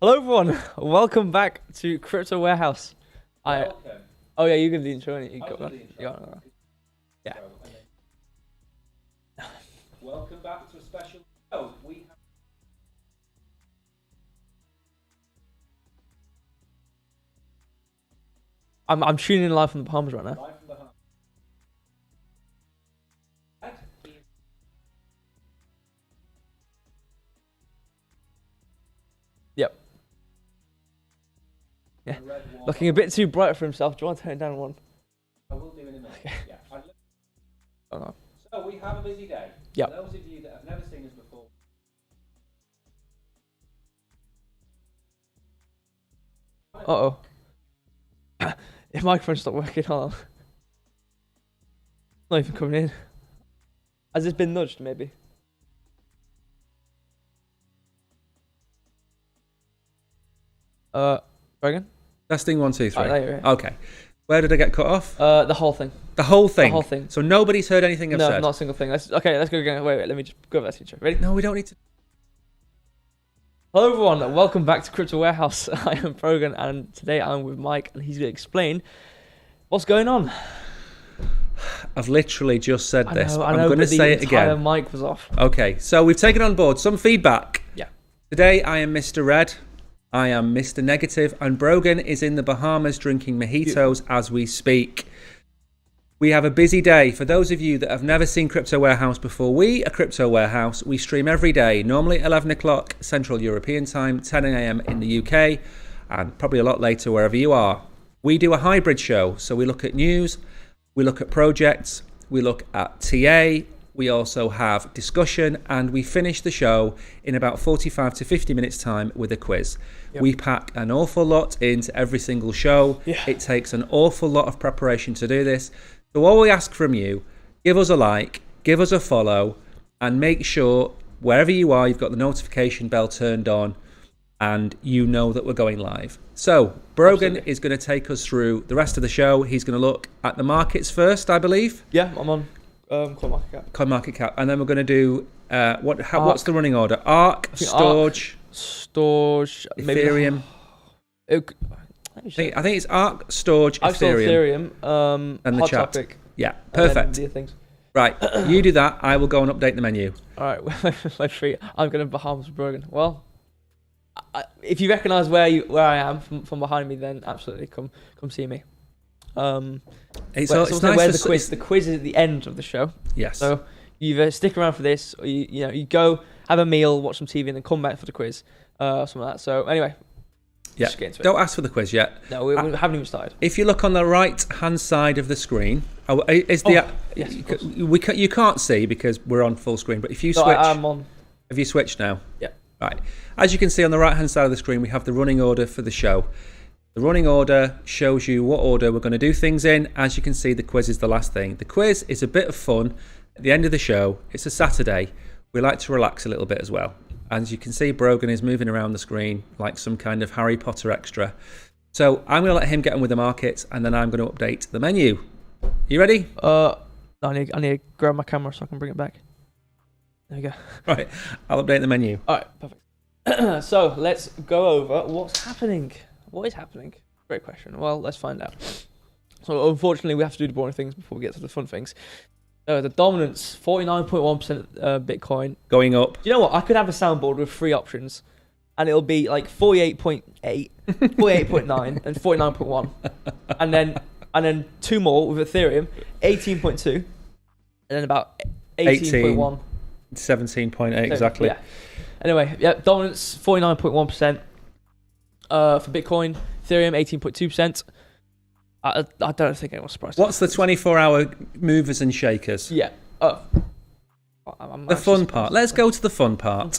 Hello everyone, welcome back to Crypto Warehouse. Oh yeah, you can do the intro, innit? You got one. Yeah. Welcome back to a special show. I'm tuning in live from the Bahamas right now. Live from the heart. Yep. Yeah. Looking a bit too bright for himself. Do you want to turn it down one? I will do in a minute. Okay. Yeah. Oh, no. So we have a busy day. Yep. For those of you that have never seen us before. Uh-oh. If microphone stopped working, hold on. Not even coming in. Has this been nudged, maybe? Again? Testing 1, 2, 3. Right, there you go. Okay. Where did I get cut off? The whole thing. The whole thing. The whole thing. So nobody's heard anything I've No, said. not a single thing. Let's go again. Wait, let me just go over that intro. Ready? No, we don't need to. Hello everyone, welcome back to Crypto Warehouse. I am Brogan and today I'm with Mike and he's going to explain what's going on. I've literally just said this. I I'm know, going to say it again. The entire mic was off. Okay, so we've taken on board some feedback. Yeah. Today I am Mr. Red. I am Mr. Negative, and Brogan is in the Bahamas drinking mojitos as we speak. We have a busy day. For those of you that have never seen Crypto Warehouse before, we are Crypto Warehouse. We stream every day, normally at 11 o'clock Central European Time, 10 a.m. in the UK, and probably a lot later wherever you are. We do a hybrid show, so we look at news, we look at projects, we look at TA, we also have discussion, and we finish the show in about 45 to 50 minutes time with a quiz. Yep. We pack an awful lot into every single show. Yeah. It takes an awful lot of preparation to do this. So all we ask from you, give us a like, give us a follow, and make sure wherever you are, you've got the notification bell turned on and you know that we're going live. So Brogan is going to take us through the rest of the show. He's going to look at the markets first, I believe. Yeah, I'm on CoinMarketCap. And then we're going to do, what's the running order? ARK, STORJ, Ethereum. I think it's ARK, STORJ, Ethereum, and the chat. Topic, yeah, perfect. Right, you do that. I will go and update the menu. All right, let's see. I'm going to Bahamas with Brogan. Well, if you recognise where I am from behind me, then absolutely come see me. It's nice where's the quiz? The quiz is at the end of the show. Yes. So you either stick around for this, or you go have a meal, watch some TV, and then come back for the quiz, something like that. So anyway. Yeah. Don't ask for the quiz yet. No, we haven't even started. If you look on the right-hand side of the screen, you can't see because we're on full screen. But if you switch, I'm on. Have you switched now? Yeah. Right. As you can see on the right-hand side of the screen, we have the running order for the show. The running order shows you what order we're going to do things in. As you can see, the quiz is the last thing. The quiz is a bit of fun at the end of the show. It's a Saturday. We like to relax a little bit as well. As you can see, Brogan is moving around the screen like some kind of Harry Potter extra. So I'm going to let him get on with the markets, and then I'm going to update the menu. You ready? I need to grab my camera so I can bring it back. There you go. Right, I'll update the menu. All right, perfect. So let's go over what's happening. What is happening? Great question. Well, let's find out. So unfortunately, we have to do the boring things before we get to the fun things. The dominance, 49.1% Bitcoin. Going up. Do you know what? I could have a soundboard with 3 options, and it'll be like 48.8, 48.9, and 49.1. And then 2 more with Ethereum, 18.2, and then about 18.1. 17.8 exactly. Yeah. Anyway, yeah, dominance, 49.1% for Bitcoin. Ethereum, 18.2%. I don't think anyone's surprised. What's the 24-hour movers and shakers? Yeah. The fun part. Let's go to the fun part.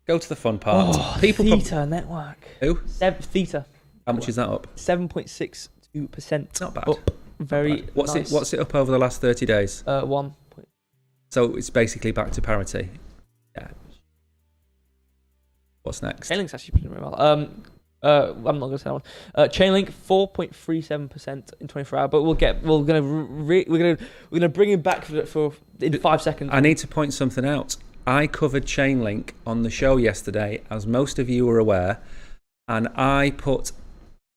Go to the fun part. Theta network. Who? Theta. How much is that up? 7.62%. Not bad. Up. Very nice. What's it up over the last 30 days? 1. So it's basically back to parity. Yeah. What's next? Chainlink's actually pretty well. I'm not going to say that one. Chainlink 4.37% in 24 hours, but we're gonna bring him back for in 5 seconds. I need to point something out. I covered Chainlink on the show yesterday, as most of you were aware, and I put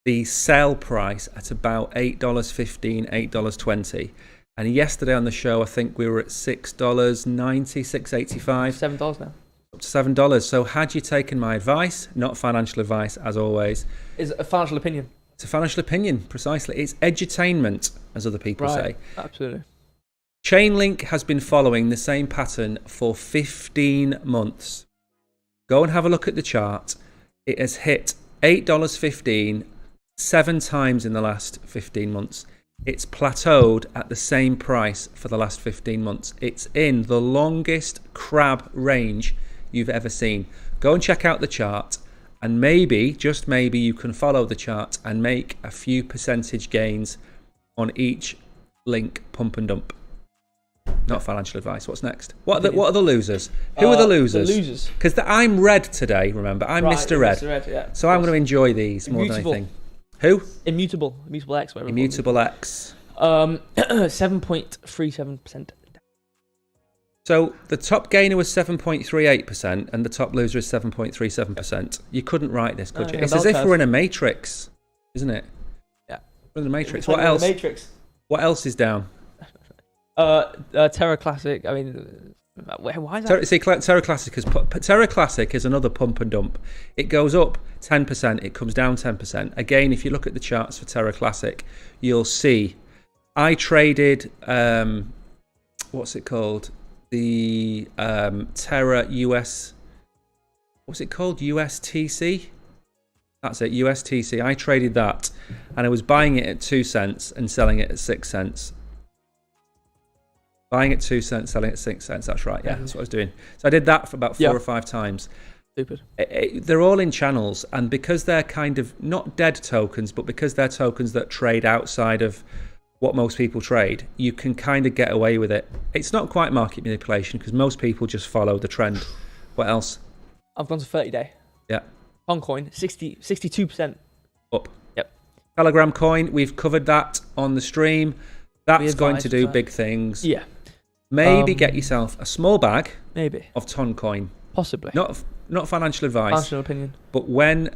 the sell price at about $8.15, $8.20. And yesterday on the show, I think we were at $6.90, $6.85. $7 now. Up to $7. So had you taken my advice, not financial advice, as always. Is it a financial opinion? It's a financial opinion, precisely. It's edutainment, as other people say. Absolutely. Chainlink has been following the same pattern for 15 months. Go and have a look at the chart. It has hit $8.15 7 times in the last 15 months. It's plateaued at the same price for the last 15 months. It's in the longest crab range you've ever seen. Go and check out the chart, and maybe, just maybe, you can follow the chart and make a few percentage gains on each link pump and dump. Not financial advice. What's next? What are the losers? Who are the losers? The losers. Because I'm red today, remember. I'm Mr. Red. Mr. Red, yeah. So I'm going to enjoy these more than anything. Who? Immutable X. Immutable X. 7.37%. So the top gainer was 7.38% and the top loser is 7.37%. You couldn't write this, could you? It's as if we're in a matrix, isn't it? Yeah. We're in a matrix. What else? Matrix. What else is down? Terra Classic. I mean, why is that? Terra Classic is another pump and dump. It goes up 10%, it comes down 10%. Again, if you look at the charts for Terra Classic, you'll see I traded what's it called? The Terra US. What's it called? USTC. That's it, USTC. I traded that, and I was buying it at 2 cents and selling it at 6 cents. Buying at 2 cents, selling at 6 cents. That's right. Yeah, that's what I was doing. So I did that for about 4 or 5 times. Stupid. They're all in channels, and because they're kind of not dead tokens, but because they're tokens that trade outside of what most people trade, you can kind of get away with it. It's not quite market manipulation because most people just follow the trend. What else? I've gone to 30-day. Yeah. Coin 62% up. Yep. Telegram coin, we've covered that on the stream. That's going to do big things. Yeah. Maybe get yourself a small bag. Maybe. Of ton coin. Possibly. Not financial advice. Financial opinion. But when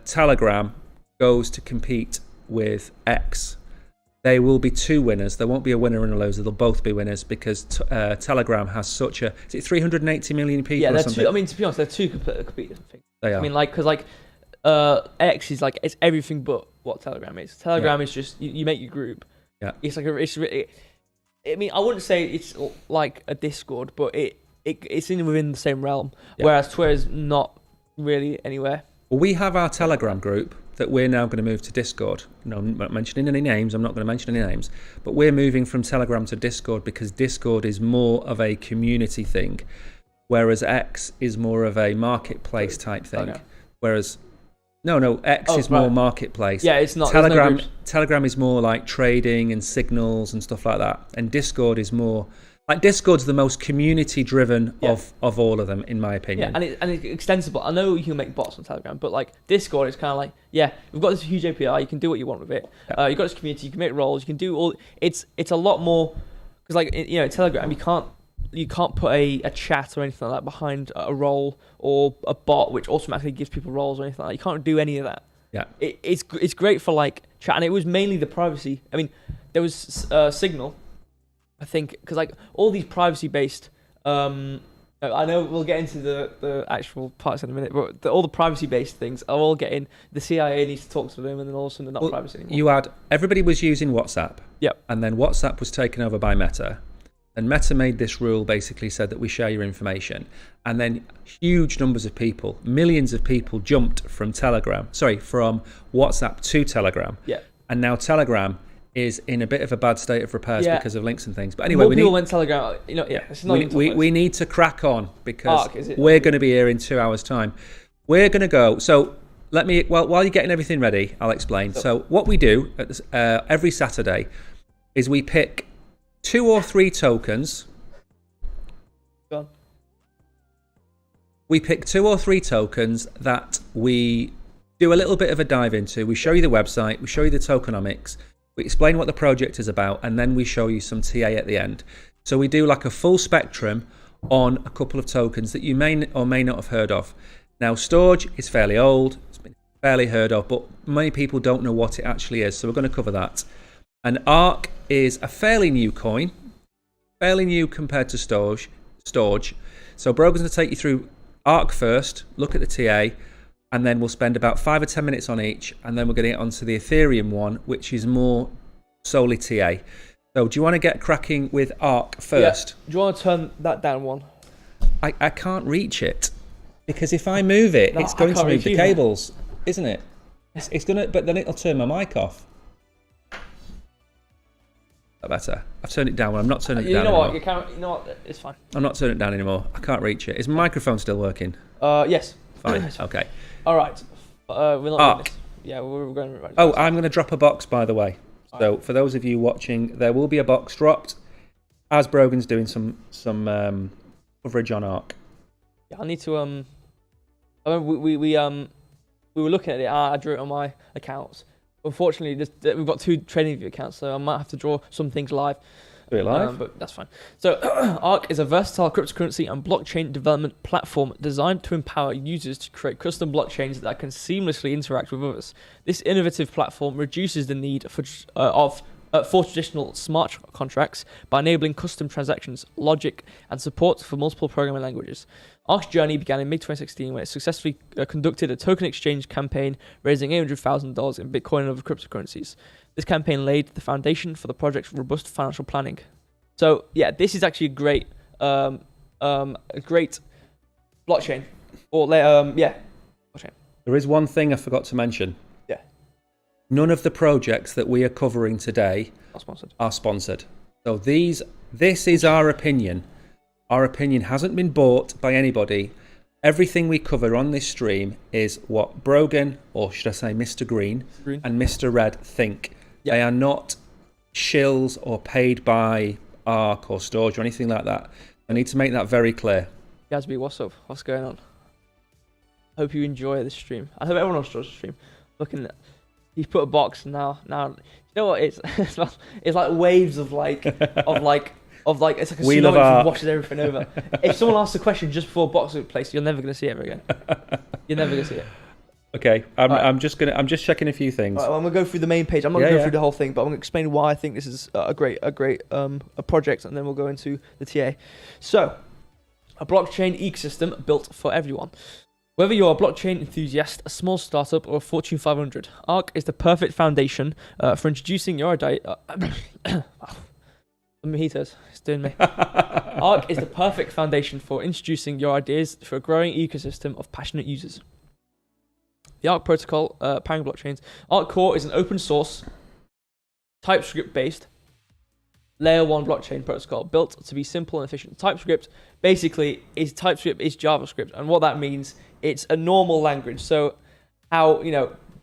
Telegram goes to compete with X, there will be 2 winners. There won't be a winner and a loser. They'll both be winners because Telegram has such a... Is it 380 million people or something? Yeah, I mean, to be honest, they're 2 completely different things. They are. I mean, because X is like, it's everything but what Telegram is. Telegram is just, you make your group. Yeah. It's like I mean, I wouldn't say it's like a Discord, but it's within the same realm. Yeah. Whereas Twitter's not really anywhere. Well, we have our Telegram group that we're now going to move to Discord. No, I'm not mentioning any names. I'm not going to mention any names. But we're moving from Telegram to Discord because Discord is more of a community thing, whereas X is more of a marketplace type thing. Okay. Whereas... No, X is more marketplace. Yeah, it's not. Telegram is more like trading and signals and stuff like that. And Discord is more... Like, Discord's the most community-driven of all of them, in my opinion. Yeah, and it's extensible. I know you can make bots on Telegram, but, like, Discord is kind of like, we've got this huge API, you can do what you want with it. Yeah. You've got this community, you can make roles, you can do all... It's a lot more... Because, like, Telegram, you can't put a chat or anything like that behind a role or a bot which automatically gives people roles or anything like that. You can't do any of that. Yeah. It's great for like chat, and it was mainly the privacy. I mean, there was Signal, I think, because like all these privacy based. I know we'll get into the actual parts in a minute, but all the privacy based things are all getting. The CIA needs to talk to them, and then all of a sudden they're not privacy anymore. Everybody was using WhatsApp. Yep. And then WhatsApp was taken over by Meta. And Meta made this rule, basically said that we share your information. And then huge numbers of people, millions of people jumped from WhatsApp to Telegram. Yeah. And now Telegram is in a bit of a bad state of repairs because of links and things. But anyway, people went Telegram. It's not we need to crack on because we're going to be here in 2 hours' time. We're going to go. So while you're getting everything ready, I'll explain. So what we do every Saturday is we pick 2 or 3 tokens. Go on. We pick 2 or 3 tokens that we do a little bit of a dive into. We show you the website, we show you the tokenomics, we explain what the project is about, and then we show you some TA at the end. So we do like a full spectrum on a couple of tokens that you may or may not have heard of. Now, STORJ is fairly old, it's been fairly heard of, but many people don't know what it actually is, so we're going to cover that. And ARK is a fairly new coin, fairly new compared to STORJ. So Brogan's going to take you through ARK first, look at the TA, and then we'll spend about 5 or 10 minutes on each, and then we're going to get onto the Ethereum one, which is more solely TA. So do you want to get cracking with ARK first? Yeah. Do you want to turn that down one? I can't reach it, because if I move it, it's going to move the cables, isn't it? It's going to, but then it'll turn my mic off. Better. I've turned it down. I'm not turning it down anymore. You know what? It's fine. I'm not turning it down anymore. I can't reach it. Is my microphone still working? Yes. Fine. Okay. All right. We're not ARK. doing this. Yeah, we're going right. Oh, I'm going to drop a box, by the way. So for those of you watching, there will be a box dropped as Brogan's doing some coverage on ARK. Yeah, I need to I remember we were looking at it. I drew it on my accounts. Unfortunately, we've got 2 TradingView accounts, so I might have to draw some things live. Do it live? But that's fine. So, ARK is a versatile cryptocurrency and blockchain development platform designed to empower users to create custom blockchains that can seamlessly interact with others. This innovative platform reduces the need for traditional smart contracts by enabling custom transactions, logic, and support for multiple programming languages. ARK's journey began in mid-2016 when it successfully conducted a token exchange campaign, raising $800,000 in Bitcoin and other cryptocurrencies. This campaign laid the foundation for the project's robust financial planning. So, yeah, this is actually a great blockchain. Blockchain. There is one thing I forgot to mention. Yeah. None of the projects that we are covering today are sponsored. So this is our opinion. Our opinion hasn't been bought by anybody. Everything we cover on this stream is what Brogan, or should I say Mr. Green, and Mr. Red think. Yep. They are not shills or paid by ARK or STORJ or anything like that. I need to make that very clear. Gatsby, what's up? What's going on? Hope you enjoy this stream. I hope everyone enjoys the stream. Looking at, he's put a box now. You know what? It's like waves of like it's like a tsunami that washes everything over. If someone asks a question just before a box is placed, you're never going to see it ever again. You're never going to see it. Okay, I'm just checking a few things. Right, well, I'm gonna go through the main page. I'm not gonna go through the whole thing, but I'm gonna explain why I think this is a great a project, and then we'll go into the TA. So, a blockchain ecosystem built for everyone. Whether you're a blockchain enthusiast, a small startup, or a Fortune 500, ARK is the perfect foundation for introducing your idea. The mojitos, it's doing me. ARK is the perfect foundation for introducing your ideas for a growing ecosystem of passionate users. The ARK protocol, powering blockchains. ARK Core is an open source, TypeScript-based, layer 1 blockchain protocol built to be simple and efficient. TypeScript is JavaScript, and what that means, it's a normal language. So how,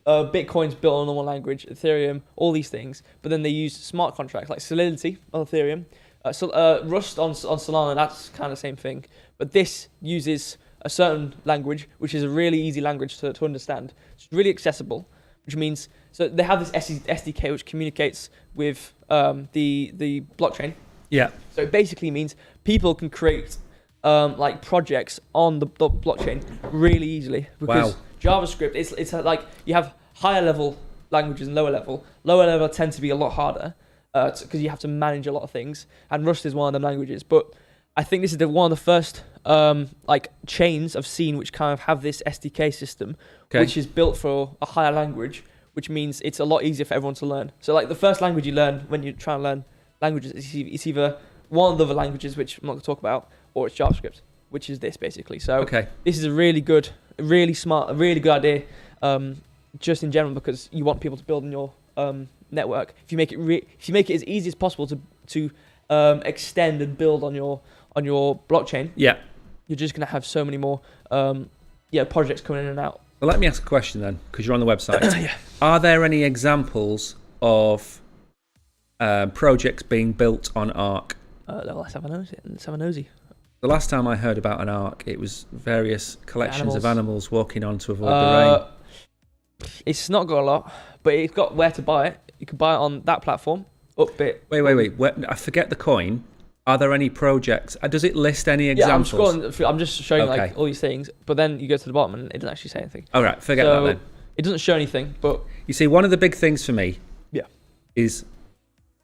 Bitcoin's built on a normal language, Ethereum, all these things, but then they use smart contracts like Solidity on Ethereum, Rust on Solana, that's kind of the same thing. But this uses a certain language, which is a really easy language to understand. It's really accessible, which means, so they have this SDK which communicates with the blockchain. Yeah. So it basically means people can create projects on the blockchain really easily, because JavaScript, it's like you have higher level languages and lower level. Lower level tend to be a lot harder because you have to manage a lot of things, and Rust is one of them languages. But I think this is one of the first chains I've seen which kind of have this SDK system, which is built for a higher language, which means it's a lot easier for everyone to learn. So like the first language you learn when you try and learn languages, it's either one of the other languages, which I'm not going to talk about, or it's JavaScript, which is this basically. So this is a really good, really smart, a really good idea, just in general, because you want people to build on your network. If you make it as easy as possible to extend and build on your blockchain, you're just going to have so many more projects coming in and out. Well, let me ask a question then, because you're on the website. Are there any examples of projects being built on ARK? Let's have a nosy. The last time I heard about an ARK, it was various collections of animals walking on to avoid the rain. It's not got a lot, but it's got where to buy it. You can buy it on that platform. Upbit. Wait. I forget the coin. Are there any projects? Does it list any Yeah, examples? I'm just showing Okay. like all these things, but then you go to the bottom and it doesn't actually say anything. All right, forget that then. It doesn't show anything, but You see, one of the big things for me is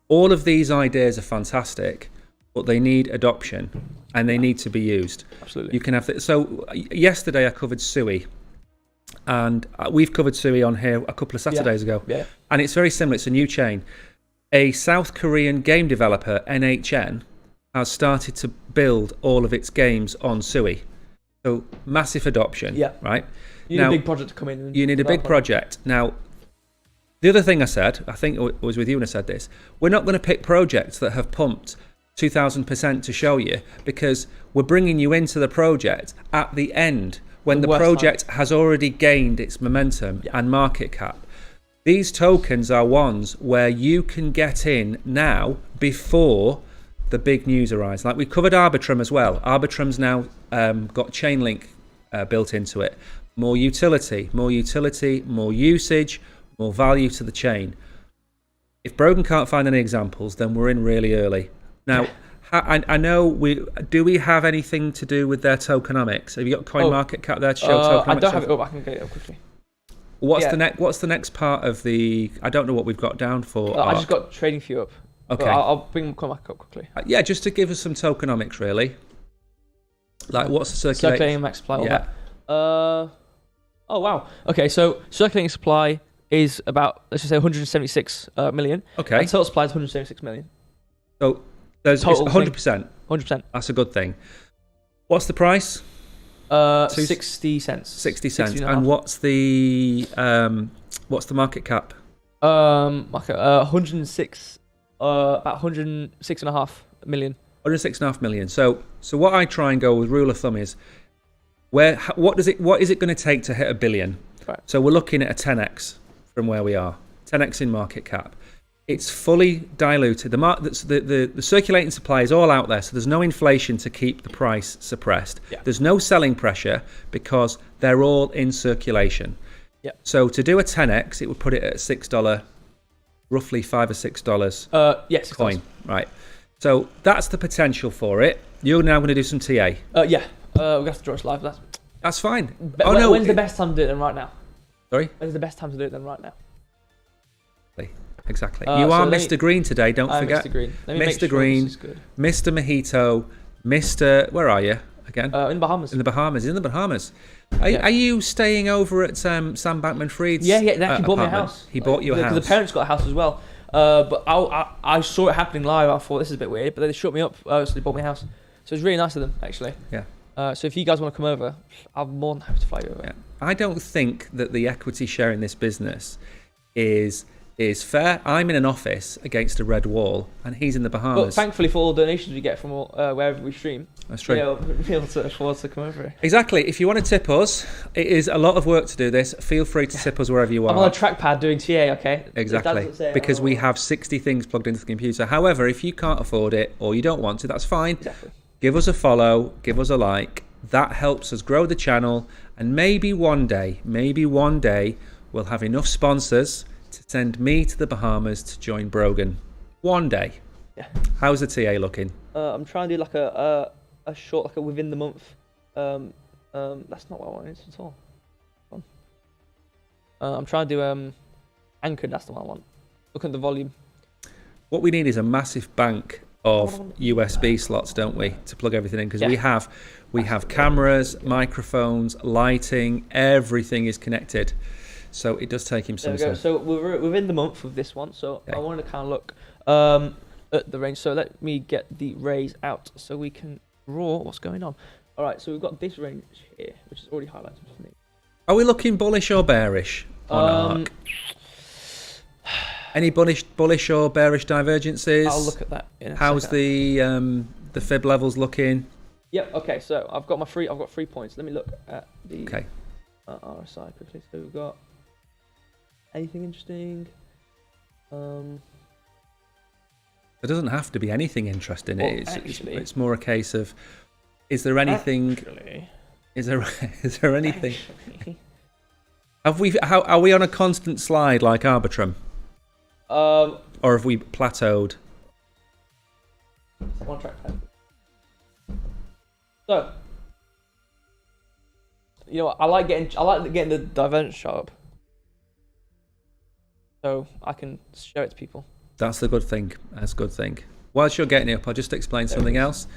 all of these ideas are fantastic, but they need adoption and they need to be used. Absolutely. You can have so yesterday I covered Sui, and we've covered Sui on here a couple of Saturdays ago. Yeah. And it's very similar. It's a new chain. A South Korean game developer, NHN, has started to build all of its games on Sui. So massive adoption. Yeah. Right. You need a big project to come in. And you need a big project. Now, the other thing I said, I think it was with you when I said this, we're not going to pick projects that have pumped 2,000% to show you, because we're bringing you into the project at the end when the project has already gained its momentum and market cap. These tokens are ones where you can get in now before the big news arrives. Like we covered Arbitrum as well. Arbitrum's now got Chainlink built into it. More utility, more usage, more value to the chain. If Brogan can't find any examples, then we're in really early. Now, I know do we have anything to do with their tokenomics? Have you got CoinMarketCap there to show tokenomics? I don't have it up. I can get it up quickly. What's the next part of the? I don't know what we've got down for. I just got trading view up. Okay, I'll bring CoinMarketCap up quickly. Yeah, just to give us some tokenomics, really. Like what's the circulating max supply? Yeah. Oh wow. Okay, so circulating supply is about, let's just say 176 million. Okay. And total supply is 176 million. So there's 100%. 100%. That's a good thing. What's the price? 60 cents. 60 cents. And what's the market cap? Market 106. About 106.5 million. 106.5 million. So what I try and go with rule of thumb is what is it going to take to hit $1 billion? Right. So we're looking at a 10x from where we are. 10x in market cap. It's fully diluted. The circulating supply is all out there, so there's no inflation to keep the price suppressed. Yeah. There's no selling pressure because they're all in circulation. Yeah. So to do a 10x, it would put it at $6, roughly $5 or $6. Yes. Coin. Right. So that's the potential for it. You're now going to do some TA. Yeah. We have to draw it live. That's fine. When's the best time to do it then? Right now. Sorry. When's the best time to do it then? Right now. Exactly. You are Mr. Green today, don't forget. Mr. Green. Mr. Green, Mr. Mojito, Mr. Where are you again? In Bahamas. In the Bahamas. Are you staying over at Sam Bankman-Fried's? Yeah. They actually bought me a apartment? house. He bought you a house. Because the parents got a house as well. But I saw it happening live. I thought this is a bit weird, but then they shut me up. So they bought me a house. So it's really nice of them, actually. Yeah. So if you guys want to come over, I'm more than happy to fly you over. Yeah. I don't think that the equity share in this business is fair. I'm in an office against a red wall, and he's in the Bahamas. But thankfully, for all the donations we get from wherever we stream, that's true. We'll be able to afford to come over. Exactly. If you want to tip us, it is a lot of work to do this. Feel free to tip us wherever you are. I'm on a trackpad doing TA, okay? Exactly. Because we have 60 things plugged into the computer. However, if you can't afford it or you don't want to, that's fine. Exactly. Give us a follow, give us a like. That helps us grow the channel, and maybe one day we'll have enough sponsors to send me to the Bahamas to join Brogan. One day. Yeah. How's the TA looking? I'm trying to do like a short, like a within the month. That's not what I wanted at all. I'm trying to do anchored. That's the one I want. Look at the volume. What we need is a massive bank of USB slots, don't we, to plug everything in? Because we have cameras, microphones, lighting. Everything is connected. So it does take him some time. So we're within the month of this one. So I wanted to kind of look at the range. So let me get the raise out so we can draw what's going on. All right. So we've got this range here, which is already highlighted for me. Are we looking bullish or bearish on ARK? Any bullish or bearish divergences? I'll look at that. How's the fib levels looking? Yep. Okay. So I've got 3 points. Let me look at the RSI quickly. So we've got. Anything interesting? There doesn't have to be anything interesting. Well, it's more a case of, is there anything? Is there anything? Are we on a constant slide like Arbitrum? Or have we plateaued? One track time. So, you know what? I like getting the divergence chart up, so I can show it to people. That's the good thing. That's a good thing. Whilst you're getting it up, I'll just explain something else.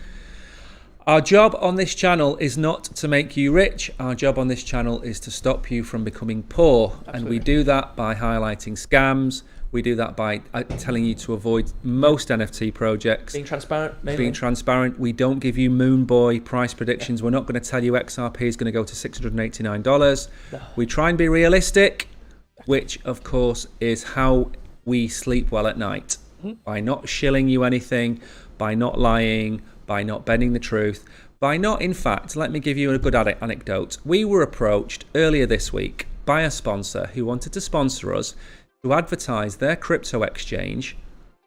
Our job on this channel is not to make you rich. Our job on this channel is to stop you from becoming poor. Absolutely. And we do that by highlighting scams. We do that by telling you to avoid most NFT projects. Being transparent, mainly. Being transparent. We don't give you moon boy price predictions. We're not going to tell you XRP is going to go to $689. No. We try and be realistic, which of course is how we sleep well at night. By not shilling you anything, by not lying, by not bending the truth, by not, in fact, let me give you a good anecdote. We were approached earlier this week by a sponsor who wanted to sponsor us to advertise their crypto exchange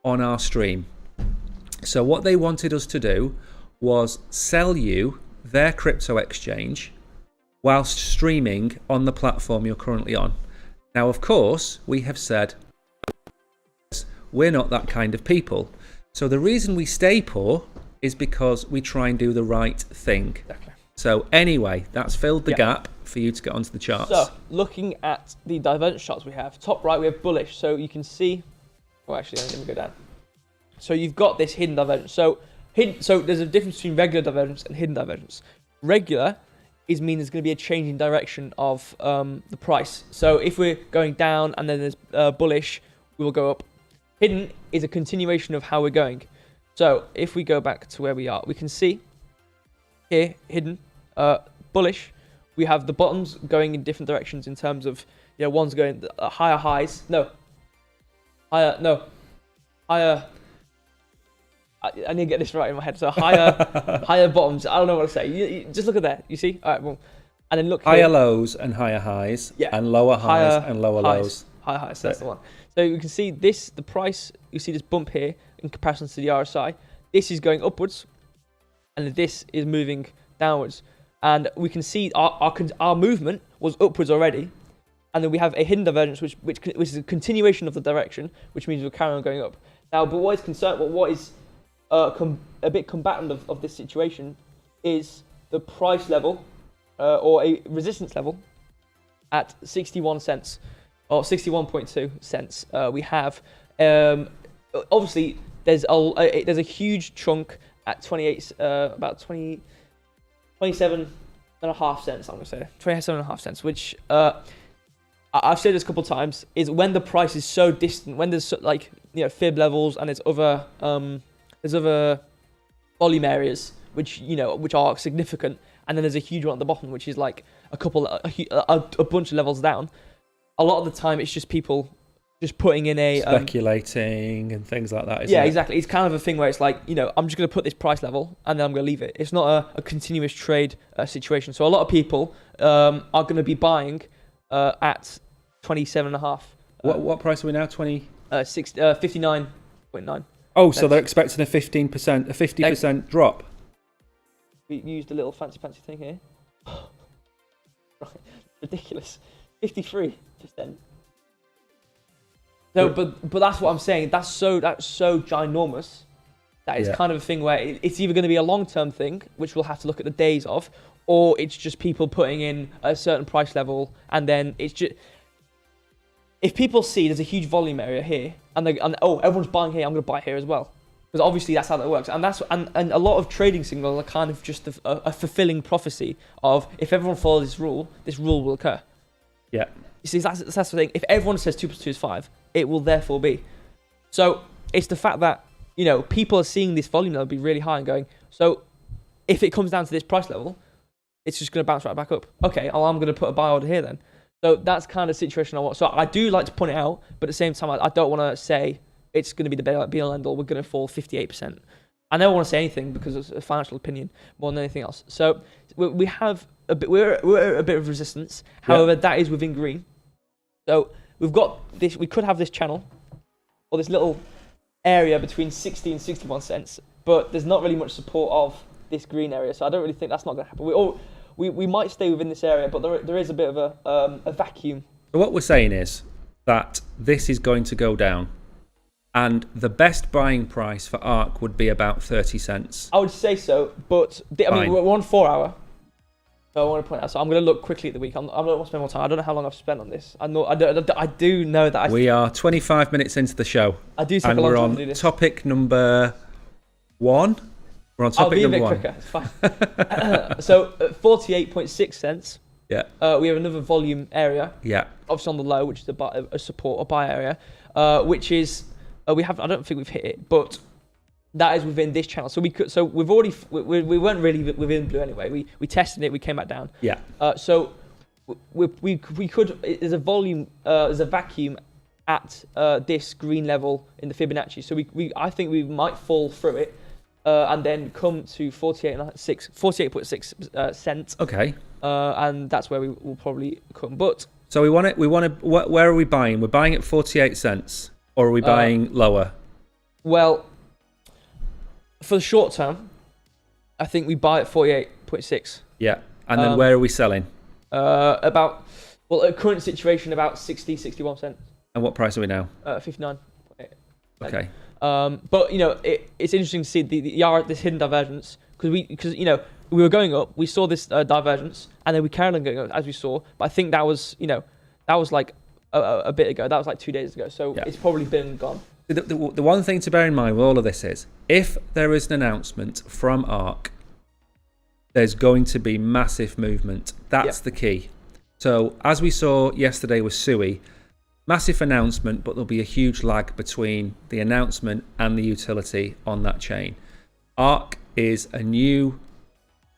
on our stream. So what they wanted us to do was sell you their crypto exchange whilst streaming on the platform you're currently on. Now, of course, we have said we're not that kind of people. So the reason we stay poor is because we try and do the right thing. Exactly. So anyway, that's filled the gap for you to get onto the charts. So looking at the divergence charts we have, top right we have bullish. So you can see, oh actually let me go down. So you've got this hidden divergence. So there's a difference between regular divergence and hidden divergence. Regular means there's going to be a change in direction of the price. So if we're going down and then there's bullish, we will go up. Hidden is a continuation of how we're going. So if we go back to where we are, we can see here, hidden, bullish, we have the bottoms going in different directions in terms of, you know, one's going higher highs, I need to get this right in my head. So higher bottoms, I don't know what to say. You just look at that, you see? All right, well, and then look higher here. lows and higher highs, and lower highs and lower lows. Higher highs, that's the one. So you can see this, the price, you see this bump here in comparison to the RSI. This is going upwards, and this is moving downwards. And we can see our movement was upwards already, and then we have a hidden divergence, which is a continuation of the direction, which means we're carrying on going up. Now, but what is a bit combatant of this situation is the price level, or a resistance level, at 61 cents. Or 61.2 cents. We have obviously there's a huge chunk at 28, about 27.5 cents. I'm gonna say 27.5 cents, which I've said this a couple of times, is when the price is so distant, when there's like, you know, fib levels and there's other volume areas which are significant, and then there's a huge one at the bottom which is like a bunch of levels down. A lot of the time, it's just people just putting in a speculating and things like that. Yeah, exactly. It's kind of a thing where it's like, you know, I'm just going to put this price level and then I'm going to leave it. It's not a continuous trade situation. So a lot of people are going to be buying at 27.5. What price are we now? 59.9. Oh, so they're expecting a 50% drop. We used a little fancy thing here. Right, ridiculous. 53%. No, but that's what I'm saying. That's so ginormous. That is kind of a thing where it's either going to be a long-term thing, which we'll have to look at the days of, or it's just people putting in a certain price level, and then it's just, if people see there's a huge volume area here, and everyone's buying here, I'm going to buy here as well, because obviously that's how that works. And and a lot of trading signals are kind of just a fulfilling prophecy of, if everyone follows this rule will occur. Yeah. You see, that's the thing. If everyone says 2 + 2 is 5, it will therefore be. So it's the fact that, you know, people are seeing this volume level be really high and going, so if it comes down to this price level, it's just going to bounce right back up. Okay, well, I'm going to put a buy order here then. So that's kind of the situation I want. So I do like to point it out, but at the same time, I don't want to say it's going to be the be-all end-all. We're going to fall 58%. I never want to say anything because it's a financial opinion more than anything else. So we have we're a bit of resistance. However, that is within green. So we've got this. We could have this channel or this little area between 60 and 61 cents, but there's not really much support of this green area. So I don't really think that's not going to happen. We might stay within this area, but there is a bit of a vacuum. So what we're saying is that this is going to go down. And the best buying price for ARK would be about 30 cents. I would say so, but I mean, Fine. we're on 4 hour. So I want to point out. So I'm going to look quickly at the week. I'm not going to spend more time. I don't know how long I've spent on this. I do know that We are 25 minutes into the show. I do take and a long we're time to do on this. topic number 1. We're on I'll topic be a number bit 1. quicker. It's fine. So at 48.6 cents. Yeah. We have another volume area. Yeah. Obviously on the low, which is a support or buy area, which is I don't think we've hit it, but that is within this channel. So we've already we weren't really within blue anyway. We tested it. We came back down. Yeah. So we could. There's a volume. There's a vacuum at this green level in the Fibonacci. So I think we might fall through it, and then come to 48.6 cents. Okay. And that's where we will probably come. But so we want it. Where are we buying? We're buying at 48 cents, or are we buying lower? Well, for the short term, I think we buy at 48.6. Yeah. And then where are we selling? At current situation, about 61 cents. And what price are we now? 59. Okay. But it's interesting to see this hidden divergence because we were going up, we saw this divergence, and then we carried on going up as we saw. But I think that was like a bit ago. That was like 2 days ago. So it's probably been gone. The one thing to bear in mind with all of this is, if there is an announcement from ARK, there's going to be massive movement. That's the key. So as we saw yesterday with Sui, massive announcement, but there'll be a huge lag between the announcement and the utility on that chain. ARK is a new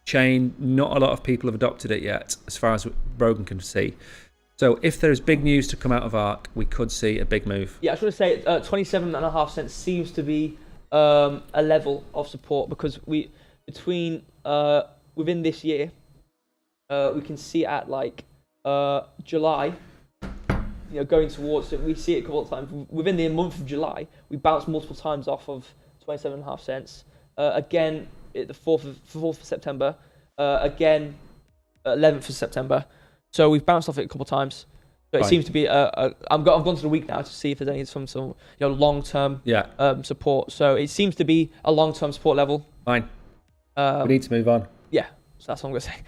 chain. Not a lot of people have adopted it yet, as far as Brogan can see. So if there's big news to come out of ARK, we could see a big move. Yeah, I was going to say 27.5 cents seems to be a level of support because within this year, we can see at like July, going towards it. We see it a couple of times. Within the month of July, we bounced multiple times off of 27.5 cents. Again, the 4th of September. Again, 11th of September. So we've bounced off it a couple of times. But it seems to be I've gone to the week now to see if there's any some long-term support. So it seems to be a long-term support level. Fine. We need to move on. Yeah, so that's what I'm going to say.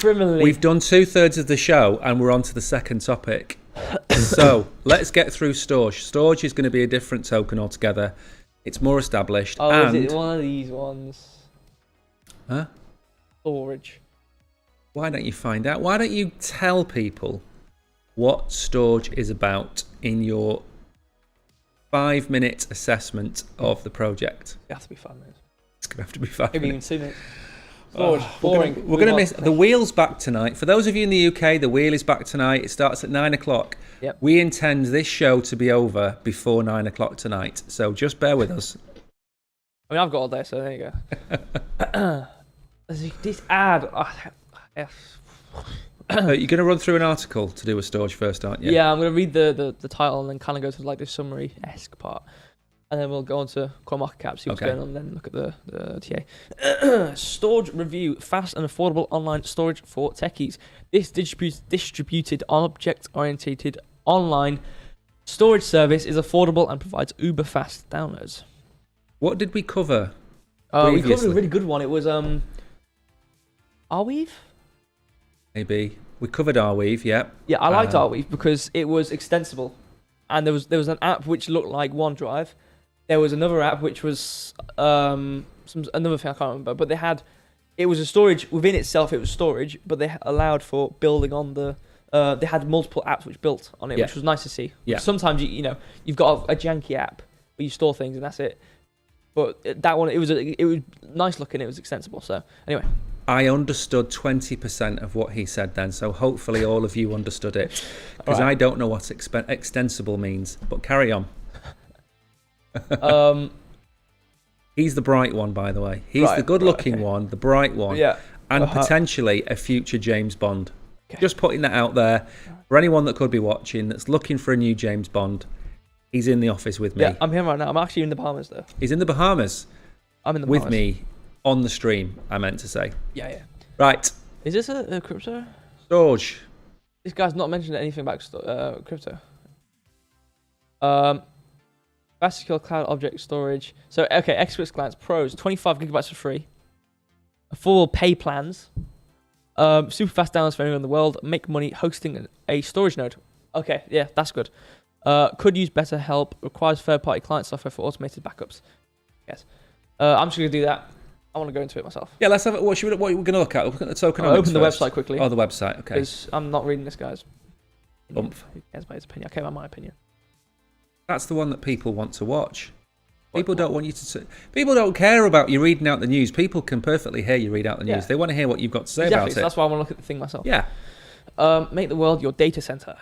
Criminally. We've done 2/3 of the show and we're on to the second topic. So let's get through STORJ. STORJ is going to be a different token altogether. It's more established. Oh, and is it one of these ones? Huh? STORJ. Why don't you find out? Why don't you tell people what STORJ is about in your 5-minute assessment of the project? It has to be 5 minutes. It's going to have to be 5 Maybe minutes. even 2 minutes. STORJ, boring. We're going to miss the wheel's back tonight. For those of you in the UK, the wheel is back tonight. It starts at 9 o'clock. Yep. We intend this show to be over before 9 o'clock tonight. So just bear with us. I mean, I've got all day, so there you go. This ad. You're going to run through an article to do with STORJ first, aren't you? Yeah, I'm going to read the title and then kind of go to like the summary-esque part. And then we'll go on to CoinMarketCap, see what's going on, and then look at the TA. STORJ review, fast and affordable online storage for techies. This distributed object-oriented online storage service is affordable and provides uber-fast downloads. What did we cover? We covered a really good one. It was Arweave? Maybe. We covered Arweave, yeah. Yeah, I liked Arweave because it was extensible. And there was an app which looked like OneDrive. There was another app which was another thing I can't remember, but it was a storage within itself. It was storage, but they allowed for building on the. They had multiple apps which built on it, which was nice to see. Yeah. Sometimes you've got a janky app where you store things and that's it. But that one, it was nice looking. It was extensible. So anyway. I understood 20% of what he said then, so hopefully all of you understood it, because I don't know what extensible means. But carry on. He's the bright one, by the way. He's the good-looking one, the bright one, and potentially a future James Bond. Okay. Just putting that out there for anyone that could be watching that's looking for a new James Bond. He's in the office with me. Yeah, I'm here right now. I'm actually in the Bahamas, though. He's in the Bahamas. I'm in the Bahamas. With me on the stream, I meant to say. Yeah. Right. Is this a crypto? STORJ. This guy's not mentioned anything about crypto. Fast secure cloud object storage. So, okay, expert glance. Pros, 25 gigabytes for free. Full pay plans. Super fast downloads for anyone in the world. Make money hosting a storage node. Okay, yeah, that's good. Could use better help. Requires third-party client software for automated backups. Yes. I'm just going to do that. I want to go into it myself. Yeah, let's have it. What are we going to look at? We're looking at the tokenomics. I'll open the website quickly. Oh, the website, okay. Because I'm not reading this guy's. Umph. Who cares about his opinion? I care about my opinion. That's the one that people want to watch. People don't want you to. People don't care about you reading out the news. People can perfectly hear you read out the news. They want to hear what you've got to say about it. So that's why I want to look at the thing myself. Yeah. Make the world your data center.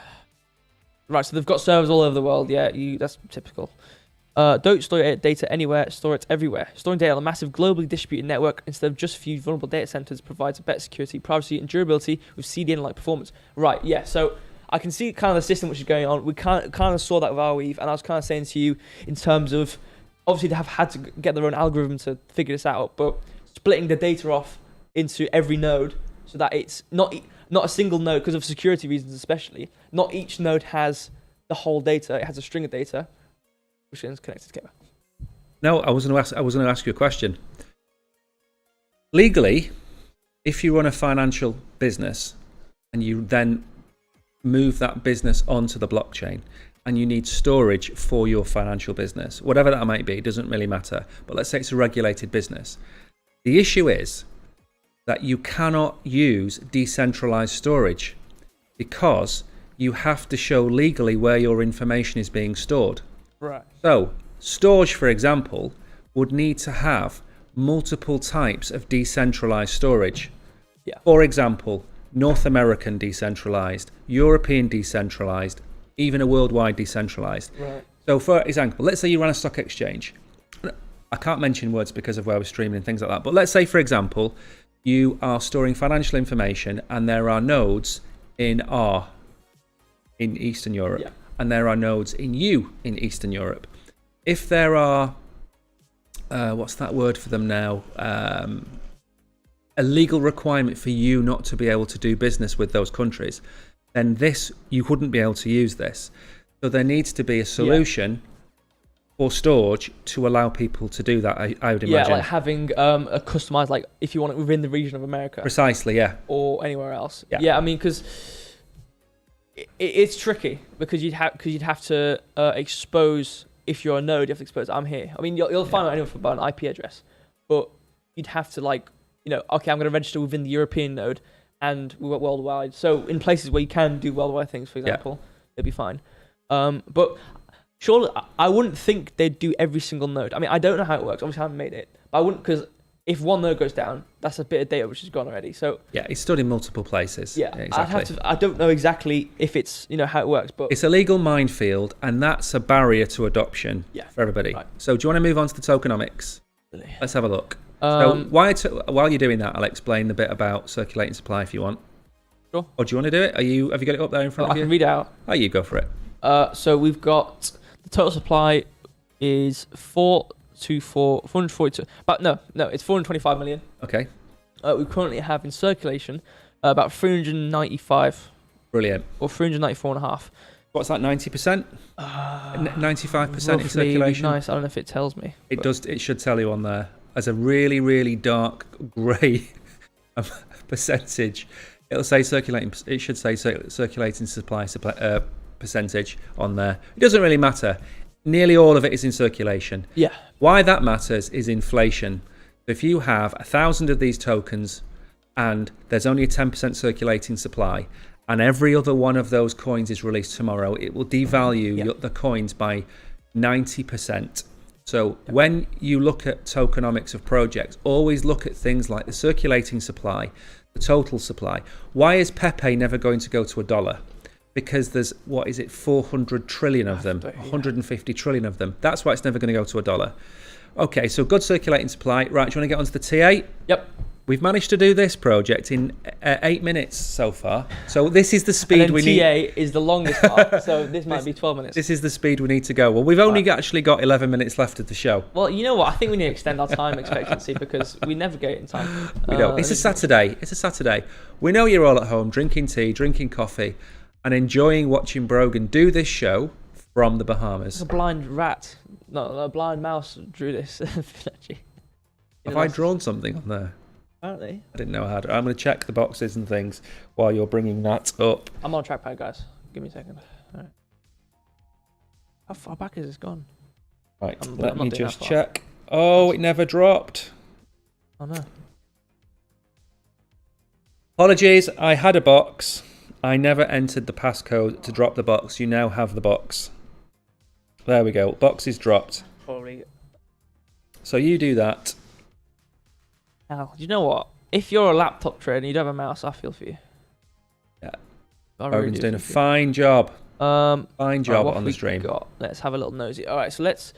Right. So they've got servers all over the world. Yeah. That's typical. Don't store your data anywhere. Store it everywhere. Storing data on a massive globally distributed network instead of just a few vulnerable data centers provides better security, privacy, and durability with CDN-like performance. Right. Yeah. So I can see kind of the system which is going on. We kind of saw that with Arweave, and I was kind of saying to you in terms of obviously they have had to get their own algorithm to figure this out, but splitting the data off into every node so that it's not a single node because of security reasons, especially. Not each node has the whole data; it has a string of data which is connected together. No, I was going to ask you a question. Legally, if you run a financial business and you then move that business onto the blockchain and you need storage for your financial business, whatever that might be, it doesn't really matter. But let's say it's a regulated business. The issue is that you cannot use decentralized storage because you have to show legally where your information is being stored. Right. So, STORJ, for example, would need to have multiple types of decentralized storage. Yeah. For example, North American decentralized, European decentralized, even a worldwide decentralized. Right. So, for example, let's say you run a stock exchange. I can't mention words because of where we're streaming and things like that. But let's say, for example, you are storing financial information and there are nodes in Eastern Europe. Yeah. And there are nodes in Eastern Europe. If there are, what's that word for them now? A legal requirement for you not to be able to do business with those countries, then you wouldn't be able to use this. So there needs to be a solution for STORJ to allow people to do that, I would imagine. Yeah, like having a customized, like if you want it within the region of America. Precisely, yeah. Or anywhere else. Yeah, I mean, because it's tricky because you'd have to expose, if you're a node, you have to expose I'm here. I mean, you'll find out anyone about an IP address, but you'd have to okay, I'm going to register within the European node and worldwide. So in places where you can do worldwide things, for example, it'd be fine. But surely I wouldn't think they'd do every single node. I mean, I don't know how it works. Obviously, I haven't made it, but I wouldn't, because if one node goes down, that's a bit of data which is gone already. So yeah, it's stored in multiple places. Yeah, exactly. I don't know exactly if it's how it works, but it's a legal minefield, and that's a barrier to adoption for everybody. Right. So do you want to move on to the tokenomics? Really? Let's have a look. So while you're doing that, I'll explain the bit about circulating supply if you want. Sure. Or do you want to do it? Have you got it up there in front of you? I can read it out. Oh, you go for it. So we've got the total supply is 442. But no, it's 425 million. Okay. We currently have in circulation about 395. Brilliant. Or 394.5. What's that? 90%? 95% in circulation. Nice. I don't know if it tells me. It does. It should tell you on there as a really, really dark grey percentage. It'll say circulating. It should say circulating supply percentage on there. It doesn't really matter. Nearly all of it is in circulation. Yeah. Why that matters is inflation. If you have 1,000 of these tokens and there's only a 10% circulating supply, and every other one of those coins is released tomorrow, it will devalue the coins by 90%. So when you look at tokenomics of projects, always look at things like the circulating supply, the total supply. Why is Pepe never going to go to $1? Because there's, 400 trillion of them, 150 trillion of them. That's why it's never going to go to $1. Okay, so good circulating supply. Right, do you want to get onto the T8? Yep. We've managed to do this project in 8 minutes so far. So this is the speed we need. T8 is the longest part, so this might be 12 minutes. This is the speed we need to go. Well, we've only actually got 11 minutes left of the show. Well, you know what? I think we need to extend our time expectancy because we never get it in time. We don't. It's a Saturday. We know you're all at home drinking tea, drinking coffee, and enjoying watching Brogan do this show from the Bahamas. Like a blind rat No, a blind mouse drew this. Fibonacci. Have I drawn something on there? Apparently. I didn't know how to. I'm going to check the boxes and things while you're bringing that up. I'm on a trackpad, guys. Give me a second. All right. How far back is this gone? Right, let me just check. Oh, it never dropped. Oh no. Apologies, I had a box. I never entered the passcode to drop the box. You now have the box. There we go. Box is dropped. Probably. So you do that. Hell, do you know what? If you're a laptop trader and you don't have a mouse, I feel for you. Yeah. Rogan's doing a fine job. Fine job on the stream. Let's have a little nosy. All right, so let's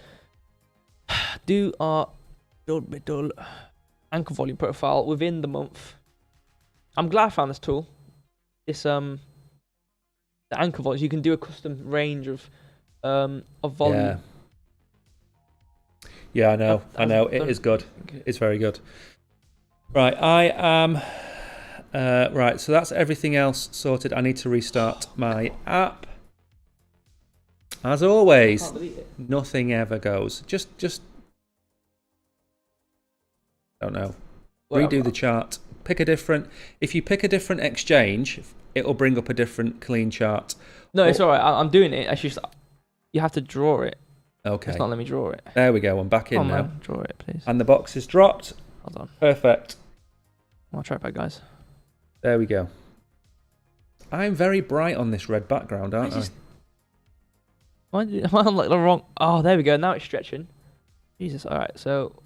do our anchor volume profile within the month. I'm glad I found this tool. This the anchor volume. You can do a custom range of volume. Yeah, I know. I know. It is good. It's very good. Right, I am. Right, so that's everything else sorted. I need to restart my app. As always, nothing ever goes. Just don't know. Redo the chart. Pick a different. If you pick a different exchange, it'll bring up a different clean chart. No, it's all right. I'm doing it. It's just you have to draw it. Okay. It's not let me draw it. There we go. I'm back in now. Man, draw it, please. And the box is dropped. Hold on. Perfect. I'll try it back, guys. There we go. I'm very bright on this red background, aren't I? Am I on like the wrong? Oh, there we go. Now it's stretching. Jesus. All right. So.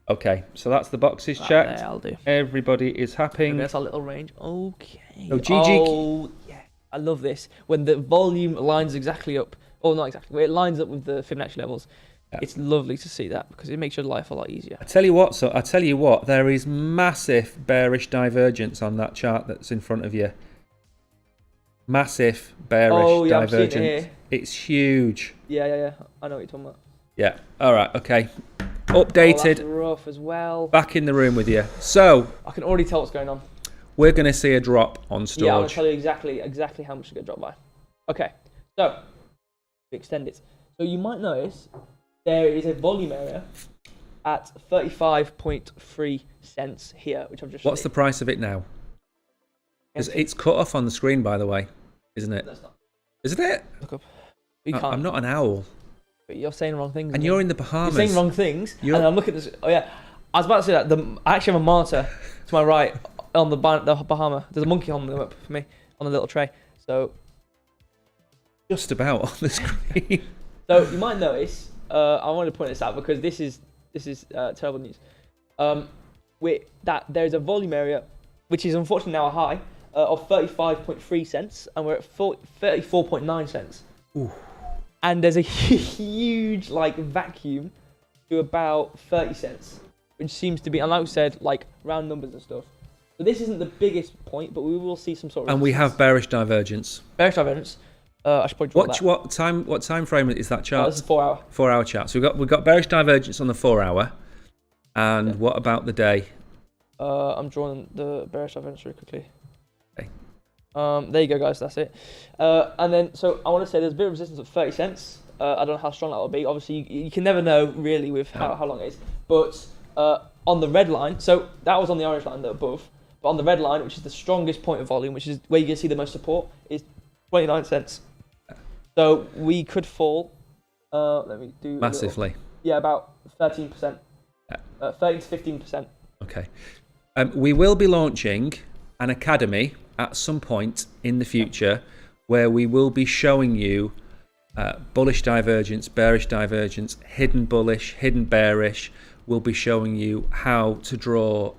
Okay. So that's the boxes checked. There, I'll do. Everybody is happy. Okay, that's our little range. Okay. Oh, GG. Oh, yeah. I love this. When the volume lines exactly up. Oh, not exactly. When it lines up with the Fibonacci levels. Yeah. It's lovely to see that because it makes your life a lot easier. I tell you what, there is massive bearish divergence on that chart that's in front of you. Massive bearish divergence. I'm seeing it here. It's huge. Yeah. I know what you're talking about. Yeah. All right. Okay. Updated. That's rough as well. Back in the room with you. So I can already tell what's going on. We're going to see a drop on STORJ. Yeah, I'm going to tell you exactly how much it's going to drop by. Okay. So we extend it. So you might notice there is a volume area at 35.3 cents here, which I've just. What's the price of it now? It's cut off on the screen, by the way, isn't it? That's not. Isn't it? Look up. You can't. I'm not an owl. But you're saying wrong things. And you're in the Bahamas. You're saying wrong things. And I'm looking at this. Oh yeah, I was about to say that. I actually have a monitor to my right on the Bahama. There's a monkey on the for me on a little tray. So. Just about on the screen. So you might notice. I wanted to point this out because this is terrible news. There's a volume area, which is unfortunately now a high of 35.3 cents, and we're at 34.9 cents. Ooh. And there's a huge vacuum to about 30 cents, which seems to be, and like we said, round numbers and stuff. So this isn't the biggest point, but we will see some sort of. And we have bearish divergence. Bearish divergence. I should probably draw that. What time frame is that chart? This is 4 hour. 4 hour chart. So we've got bearish divergence on the 4 hour. And what about the day? I'm drawing the bearish divergence really quickly. Okay. There you go, guys. That's it. And then, so I want to say there's a bit of resistance at 30 cents. I don't know how strong that will be. Obviously, you can never know really with how long it is. But on the red line, so that was on the orange line above. But on the red line, which is the strongest point of volume, which is where you can see the most support, is 29 cents. So we could fall. Let me do massively. About 13%. 13 to 15%. Okay. We will be launching an academy at some point in the future where we will be showing you bullish divergence, bearish divergence, hidden bullish, hidden bearish. We'll be showing you how to draw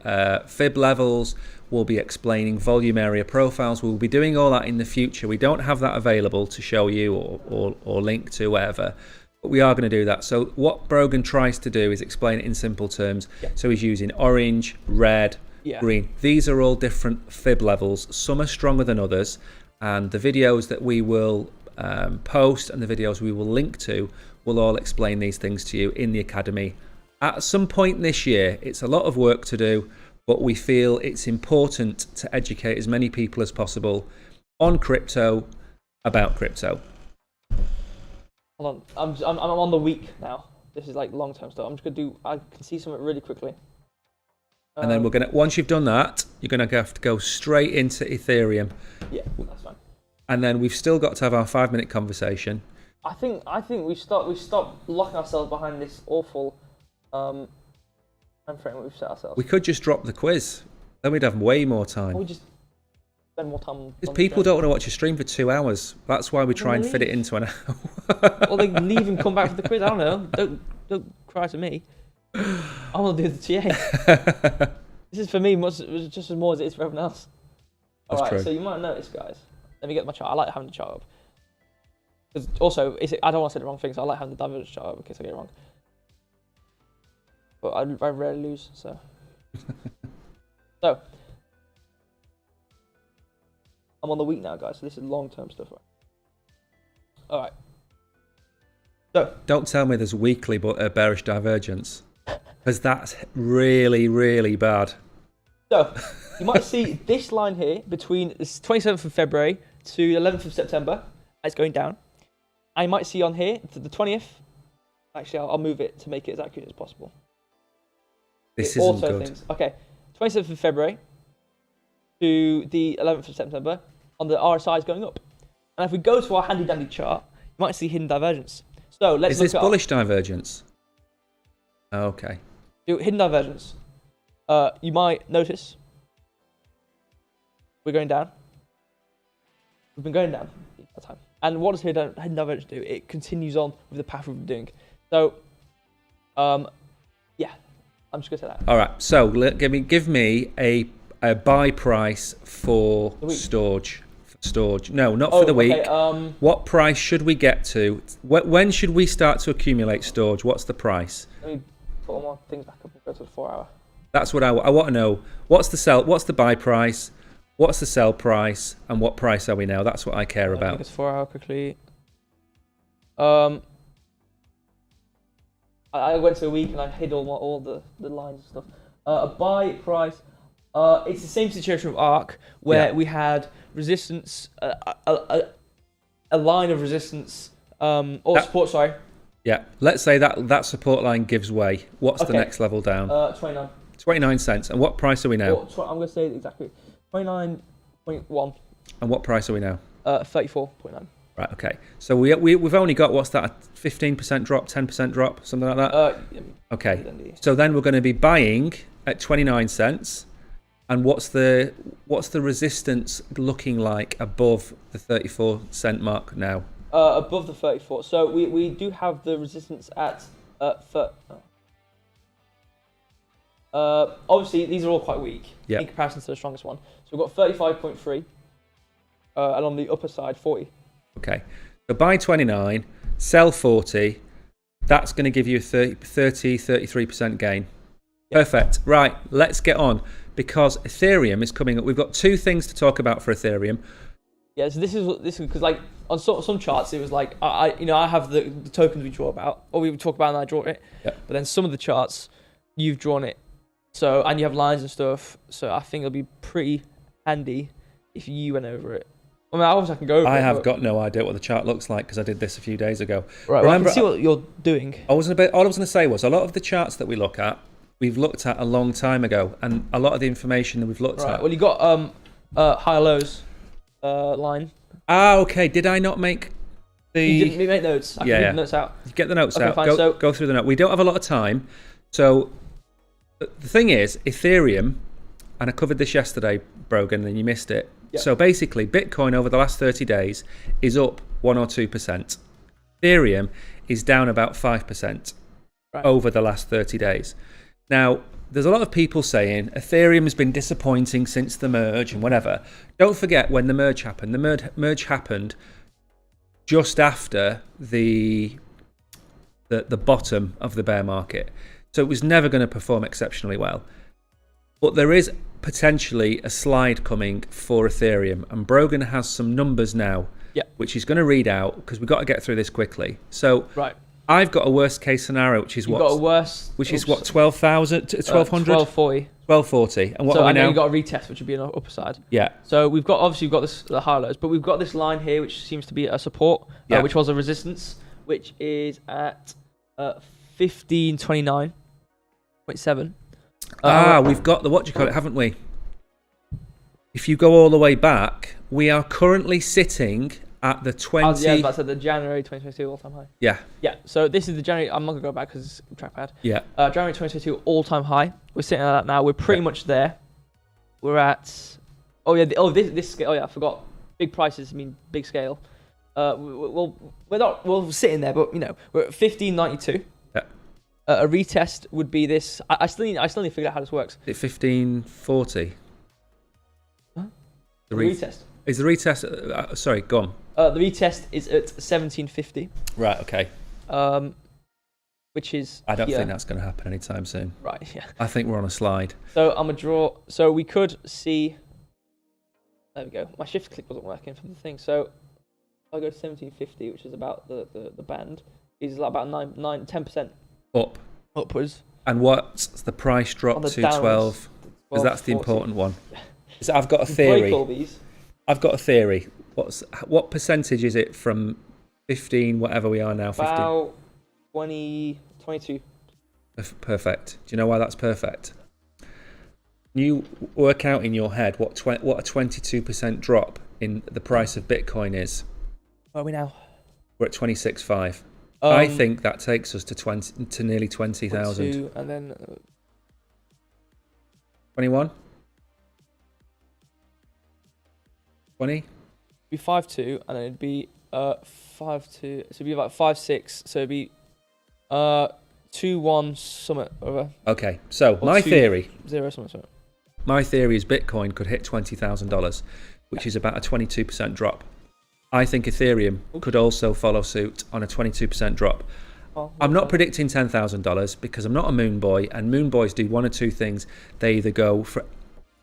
fib levels. We'll be explaining volume area profiles. We'll be doing all that in the future. We don't have that available to show you or link to wherever, but we are going to do that. So what Brogan tries to do is explain it in simple terms. Yeah. So he's using orange, red, green. These are all different fib levels. Some are stronger than others, and the videos that we will post and the videos we will link to will all explain these things to you in the academy at some point this year. It's a lot of work to do, but we feel it's important to educate as many people as possible on crypto, about crypto. Hold on. I'm on the week now. This is like long-term stuff. I'm just gonna do. I can see something really quickly. And then once you've done that, you're gonna have to go straight into Ethereum. Yeah, that's fine. And then we've still got to have our 5-minute conversation. I think we stop locking ourselves behind this awful time frame we've set ourselves. We could just drop the quiz. Then we'd have way more time. Or we just spend more time. Because people don't want to watch a stream for 2 hours. That's why we try and fit it into an hour. Or they leave and come back for the quiz. I don't know. Don't cry to me. I want to do the TA. This is for me just as more as it is for everyone else. That's Alright, true. so you might notice, guys. Let me get my chart. I like having the chart up. Because also, I don't want to say the wrong thing, so I like having the divergence chart up in case I get it wrong. But I rarely lose, so. So. I'm on the week now, guys, so this is long-term stuff. Alright. So. Don't tell me there's weekly bearish divergence. Because that's really, really bad. So, you might see this line here between the 27th of February to the 11th of September. It's going down. I might see on here to the 20th. Actually, I'll move it to make it as accurate as possible. This isn't good. Things. Okay, 27th of February to the 11th of September on the RSI is going up. And if we go to our handy-dandy chart, you might see hidden divergence. So let's Is this bullish divergence? Okay. Do hidden divergence. You might notice we're going down. We've been going down that time. And what does hidden divergence do? It continues on with the path we've been doing. So, yeah, I'm just gonna say that. All right. So give me a buy price for STORJ. STORJ. No, not for the week. Okay, what price should we get to? When should we start to accumulate STORJ? What's the price? Let me put all my things back up and go to the 4 hour. That's what I want to know. What's the sell? What's the buy price? What's the sell price? And what price are we now? That's what I care about. It's 4 hour quickly. I went to a week and I hid all the lines and stuff. A buy price. It's the same situation with ARK where we had resistance, a line of resistance, support. Sorry. Yeah. Let's say that support line gives way. What's the next level down? 29. 29 cents. And what price are we now? I'm going to say exactly 29.1. And what price are we now? 34.9. Right. Okay. So we've only got, what's that? A 15% drop, 10% drop, something like that. Okay. So then we're going to be buying at 29 cents. And what's the resistance looking like above the 34-cent mark now? Above the 34. So we do have the resistance at obviously these are all quite weak in comparison to the strongest one. So we've got 35.3, and on the upper side 40. Okay. So buy 29, sell 40. That's going to give you a 33% gain. Yep. Perfect. Right. Let's get on. Because Ethereum is coming up. We've got two things to talk about for Ethereum. Yeah, so this is because like on some charts it was like I have the tokens we draw about, or we talk about and I draw it. Yep. But then some of the charts you've drawn it, so and you have lines and stuff. So I think it'll be pretty handy if you went over it. I mean, obviously I can go over it. I have got no idea what the chart looks like because I did this a few days ago. Right. Well, I can see what you're doing. All I was going to say was a lot of the charts that we look at, we've looked at a long time ago, and a lot of the information that we've looked at. Well, you got high lows line. Ah, okay. Did I not make the? You didn't make notes. I can read the notes out. Get the notes out. Fine. Go through the note. We don't have a lot of time, so the thing is, Ethereum, and I covered this yesterday, Brogan, and you missed it. Yep. So basically, Bitcoin over the last 30 days is up 1 or 2%. Ethereum is down about 5% over the last 30 days. Now, there's a lot of people saying Ethereum has been disappointing since the merge and whatever. Don't forget when the merge happened. The merge happened just after the bottom of the bear market. So it was never going to perform exceptionally well. But there is potentially a slide coming for Ethereum. And Brogan has some numbers now, which he's going to read out because we've got to get through this quickly. So I've got a worst case scenario, which is 12,000, 1,200, 1240, 1240, and what are we now? You've got a retest, which would be an upper side. Yeah. So we've got this the high lows, but we've got this line here, which seems to be a support, which was a resistance, which is at 1529.7. We've got the what do you call it, haven't we? If you go all the way back, we are currently sitting at the 20. Yeah, that's at the January 2022 all-time high. Yeah. Yeah. So this is the January. I'm not gonna go back because it's trackpad. Yeah. January 2022 all-time high. We're sitting at that now. We're pretty much there. We're at. Oh yeah. This scale. Oh yeah. I forgot. Big prices mean big scale. We're sitting there, but you know we're at 1592. Yeah. A retest would be this. I still need to figure out how this works. Is it 1540? Huh? The retest. Is the retest? Sorry, go on. The retest is at 1750. Right. Okay. Which is. I don't think that's going to happen anytime soon. Right. Yeah. I think we're on a slide. So I'm gonna draw. So we could see. There we go. My shift click wasn't working from the thing. So I'll go to 1750, which is about the band. Is like about 10% Up. upwards. And what's the price drop to 12? Because that's the important one. So I've got a theory. Break all these. I've got a theory. What percentage is it from 15, whatever we are now? 15? About 22. Perfect. Do you know why that's perfect? You work out in your head what a 22% drop in the price of Bitcoin is. Where are we now? We're at 26.5. I think that takes us to nearly 20,000. And then 21? 20? be 5.2, and then it'd be 5.2. So it'd be about 5.6. So it'd be 2.1 summit over. Okay, so my theory. 0 summit. My theory is Bitcoin could hit $20,000, which is about a 22% drop. I think Ethereum could also follow suit on a 22% drop. I'm not predicting $10,000 because I'm not a moon boy, and moon boys do one or two things. They either go for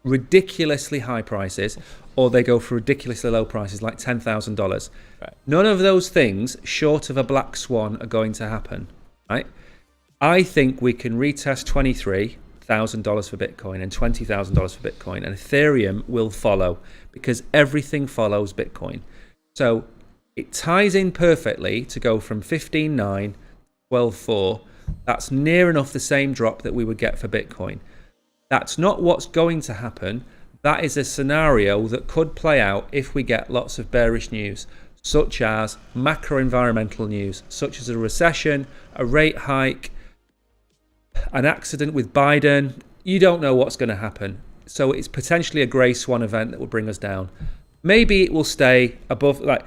ridiculously high prices or they go for ridiculously low prices like $10,000. Right. None of those things short of a black swan are going to happen, right? I think we can retest $23,000 for Bitcoin and $20,000 for Bitcoin, and Ethereum will follow because everything follows Bitcoin. So it ties in perfectly to go from 15.9, 12.4. That's near enough the same drop that we would get for Bitcoin. That's not what's going to happen. That is a scenario that could play out if we get lots of bearish news, such as macro-environmental news, such as a recession, a rate hike, an accident with Biden. You don't know what's going to happen. So it's potentially a grey swan event that will bring us down. Maybe it will stay above, like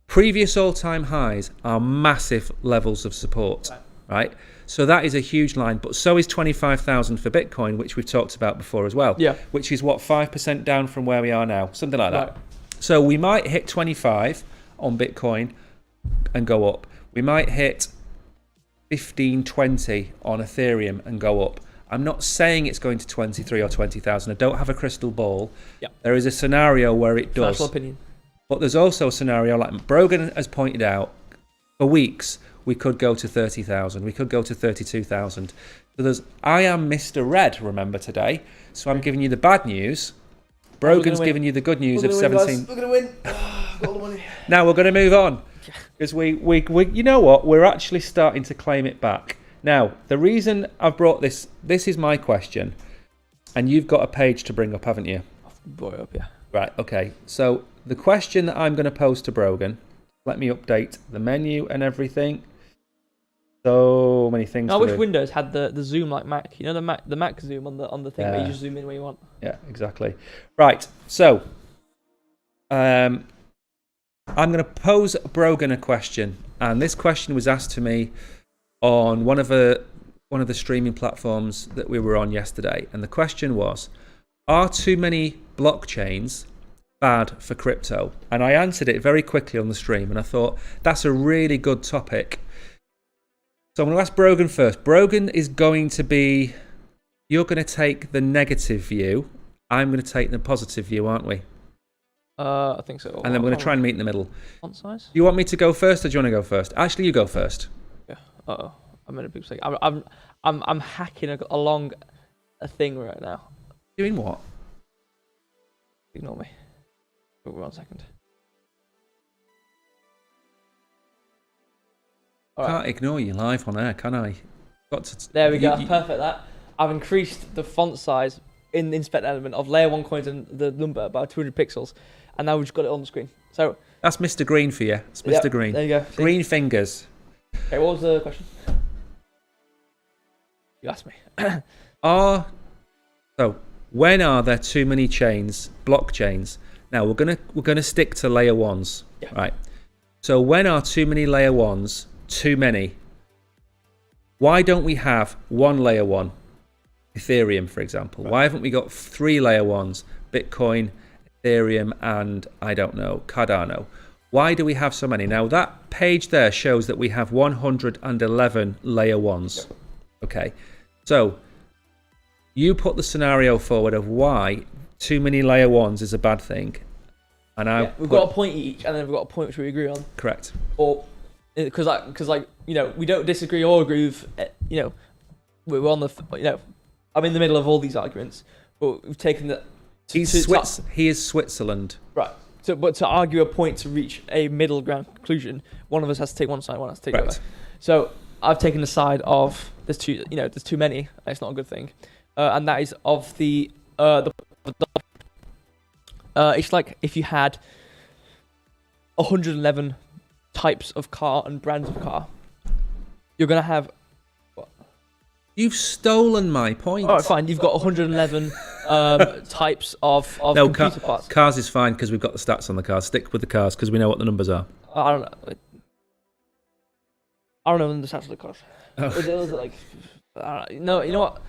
previous all-time highs are massive levels of support, right? So that is a huge line, but so is 25,000 for Bitcoin, which we've talked about before as well. Yeah. Which is what, 5% down from where we are now, something like that. Right. So we might hit 25 on Bitcoin and go up. We might hit 15, 20 on Ethereum and go up. I'm not saying it's going to 23 or 20,000. I don't have a crystal ball. Yeah. There is a scenario where it does. Personal opinion. But there's also a scenario, like Brogan has pointed out, for weeks, we could go to 30,000. We could go to 32,000. So I am Mr. Red, remember, today. So I'm giving you the bad news. Brogan's giving you the good news of 17. We're going to win. Got all the money. Now we're going to move on. Because we, you know what? We're actually starting to claim it back. Now, the reason I've brought this is my question. And you've got a page to bring up, haven't you? I've brought it up, yeah. Right, okay. So the question that I'm going to pose to Brogan, let me update the menu and everything. So many things. I wish Windows had the zoom like Mac. You know the Mac zoom on the thing where you just zoom in where you want. Yeah, exactly. Right. So I'm going to pose Brogan a question, and this question was asked to me on one of the streaming platforms that we were on yesterday, and the question was, are too many blockchains bad for crypto? And I answered it very quickly on the stream, and I thought that's a really good topic. So I'm going to ask Brogan first. Brogan is going to be, you're going to take the negative view. I'm going to take the positive view, aren't we? I think so. And then we're going to try and meet in the middle. Font size? Do you want me to go first, or do you want to go first? Actually, you go first. Yeah. I'm in a big mistake. I'm hacking along a thing right now. Doing what? Ignore me. Wait 1 second. All right. Can't ignore you live on air, can I? Got to. There we go. Perfect. That I've increased the font size in the inspect element of layer 1 coins and the number by 200 pixels, and now we've just got it on the screen. So that's Mr. Green for you. It's Mr. Green. There you go. See? Green fingers. Okay, what was the question? You asked me. So when are there too many chains, blockchains? Now we're gonna stick to layer 1s, right? So when are too many layer 1s too many? Why don't we have one layer 1, Ethereum, for example? Right. Why haven't we got 3 layer 1s, Bitcoin, Ethereum, and I don't know, Cardano? Why do we have so many? Now that page there shows that we have 111 layer 1s. Okay, so you put the scenario forward of why too many layer 1s is a bad thing, and we've got a point each, and then we've got a point which we agree on. Correct. Or because we don't disagree or agree with, we're on the, I'm in the middle of all these arguments, but we've taken that. He is Switzerland. Right. But to argue a point to reach a middle ground conclusion, one of us has to take one side, one has to take the other. So I've taken the side of there's too many, and it's not a good thing, and that is of the it's like if you had 111 types of car and brands of car, you're gonna have. What? You've stolen my point. All right, fine. You've got 111 types of computer parts. Cars is fine because we've got the stats on the cars. Stick with the cars because we know what the numbers are. I don't know. I don't know the stats of the cars. Oh. Is it like? No, you know what?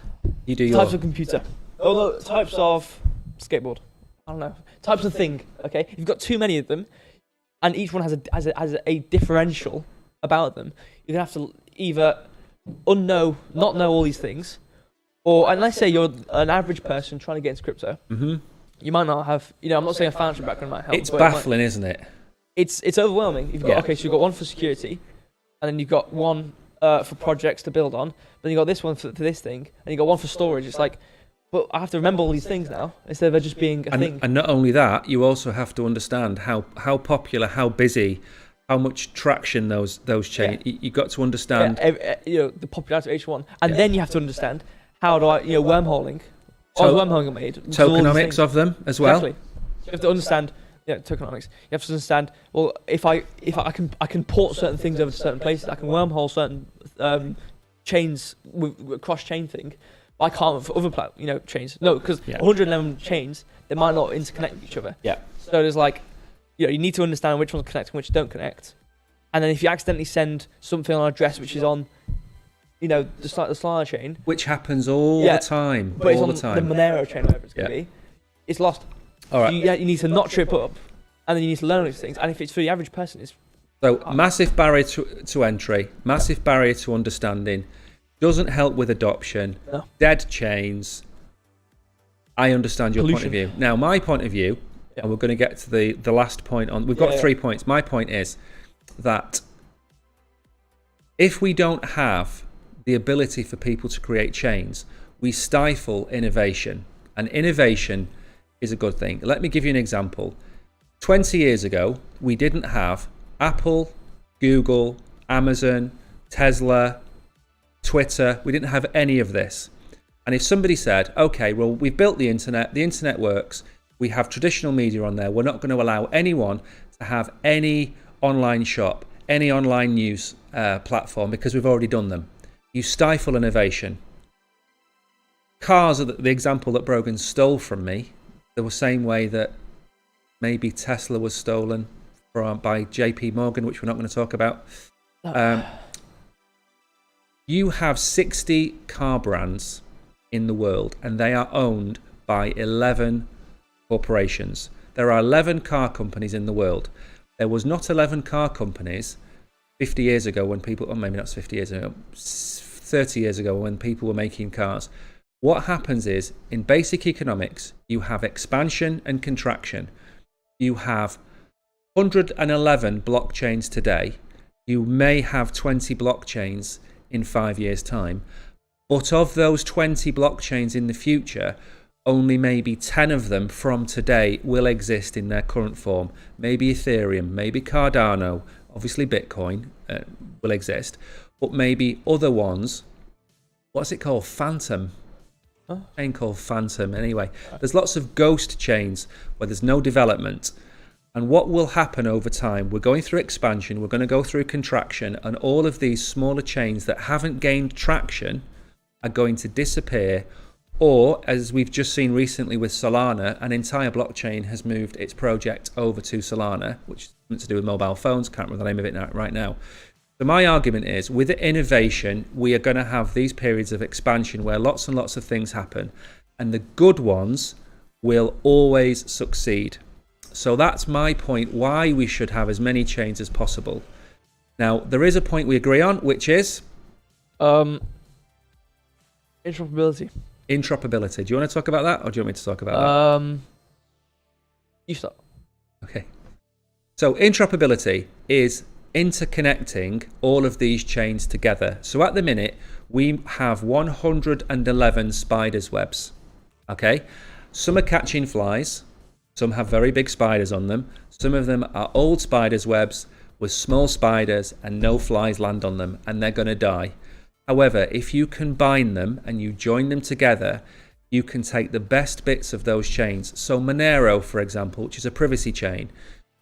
You do types of computer. Oh no, types of skateboard. I don't know. Types of thing. Okay, you've got too many of them, and each one has a differential about them. You're gonna have to either not know all these things, or and let's say you're an average person trying to get into crypto. Mm-hmm. You might not have. I'm not saying a financial background might help. It's baffling, isn't it? It's overwhelming. You've got so you've got one for security, and then you've got one for projects to build on. Then you got this one for this thing, and you got one for storage. It's like, but I have to remember all these things now instead of just being a thing. And not only that, you also have to understand how popular, how busy, how much traction those chains. Yeah. You got to understand. The popularity of each one, and then you have to understand how do I wormholing. Wormholing made. Tokenomics of them as well. Exactly. You have to understand. Tokenomics. You have to understand. Well, if I can port certain things over to certain places, I can wormhole certain chains with cross-chain thing. I can't with other chains. No, because 111 chains, they might not interconnect with each other. Yeah. So there's you need to understand which ones connect and which don't connect. And then if you accidentally send something on an address which is on, the Solana chain, which happens all the time, but it's on the Monero chain, whatever it's going to be, it's lost. All right. You need to not trip up, and then you need to learn all these things. And if it's for the average person, it's massive barrier to entry, massive barrier to understanding. Doesn't help with adoption. No. Dead chains. I understand your point of view. Now, my point of view, and we're going to get to the last point on. We've got 3 points. My point is that if we don't have the ability for people to create chains, we stifle innovation. And innovation is a good thing. Let me give you an example. 20 years ago, we didn't have Apple, Google, Amazon, Tesla, Twitter. We didn't have any of this. And if somebody said, okay, well, we've built the internet works, we have traditional media on there, we're not going to allow anyone to have any online shop, any online news platform because we've already done them. You stifle innovation. Cars are the example that Brogan stole from me, the same way that maybe Tesla was stolen by JP Morgan, which we're not going to talk about. You have 60 car brands in the world, and they are owned by 11 corporations. There are 11 car companies in the world. There was not 11 car companies 50 years ago when people, or maybe not 50 years ago, 30 years ago when people were making cars. What happens is, in basic economics, you have expansion and contraction. You have 111 blockchains today. You may have 20 blockchains in 5 years' time. But of those 20 blockchains in the future, only maybe 10 of them from today will exist in their current form. Maybe Ethereum, maybe Cardano, obviously Bitcoin will exist, but maybe other ones. What's it called? Phantom. Chain called Phantom. Anyway, there's lots of ghost chains where there's no development. And what will happen over time, we're going through expansion, we're going to go through contraction, and all of these smaller chains that haven't gained traction are going to disappear. Or, as we've just seen recently with Solana, an entire blockchain has moved its project over to Solana, which is something to do with mobile phones. Can't remember the name of it right now. So my argument is, with innovation, we are going to have these periods of expansion where lots and lots of things happen, and the good ones will always succeed. So that's my point, why we should have as many chains as possible. Now, there is a point we agree on, which is? Interoperability. Interoperability. Do you want to talk about that, or do you want me to talk about that? You start. Okay. So interoperability is interconnecting all of these chains together. So at the minute, we have 111 spiders webs. Okay? Some are catching flies. Some have very big spiders on them. Some of them are old spiders webs with small spiders and no flies land on them, and they're going to die. However, if you combine them and you join them together, you can take the best bits of those chains. So Monero, for example, which is a privacy chain,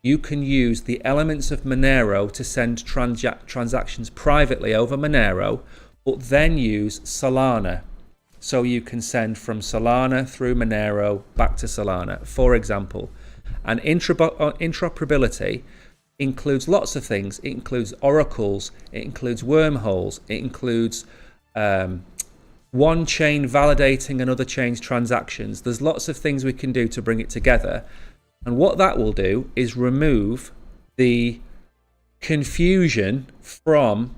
you can use the elements of Monero to send transactions privately over Monero, but then use Solana. So you can send from Solana through Monero back to Solana, for example. And interoperability includes lots of things. It includes oracles, it includes wormholes, it includes one chain validating another chain's transactions. There's lots of things we can do to bring it together. And what that will do is remove the confusion from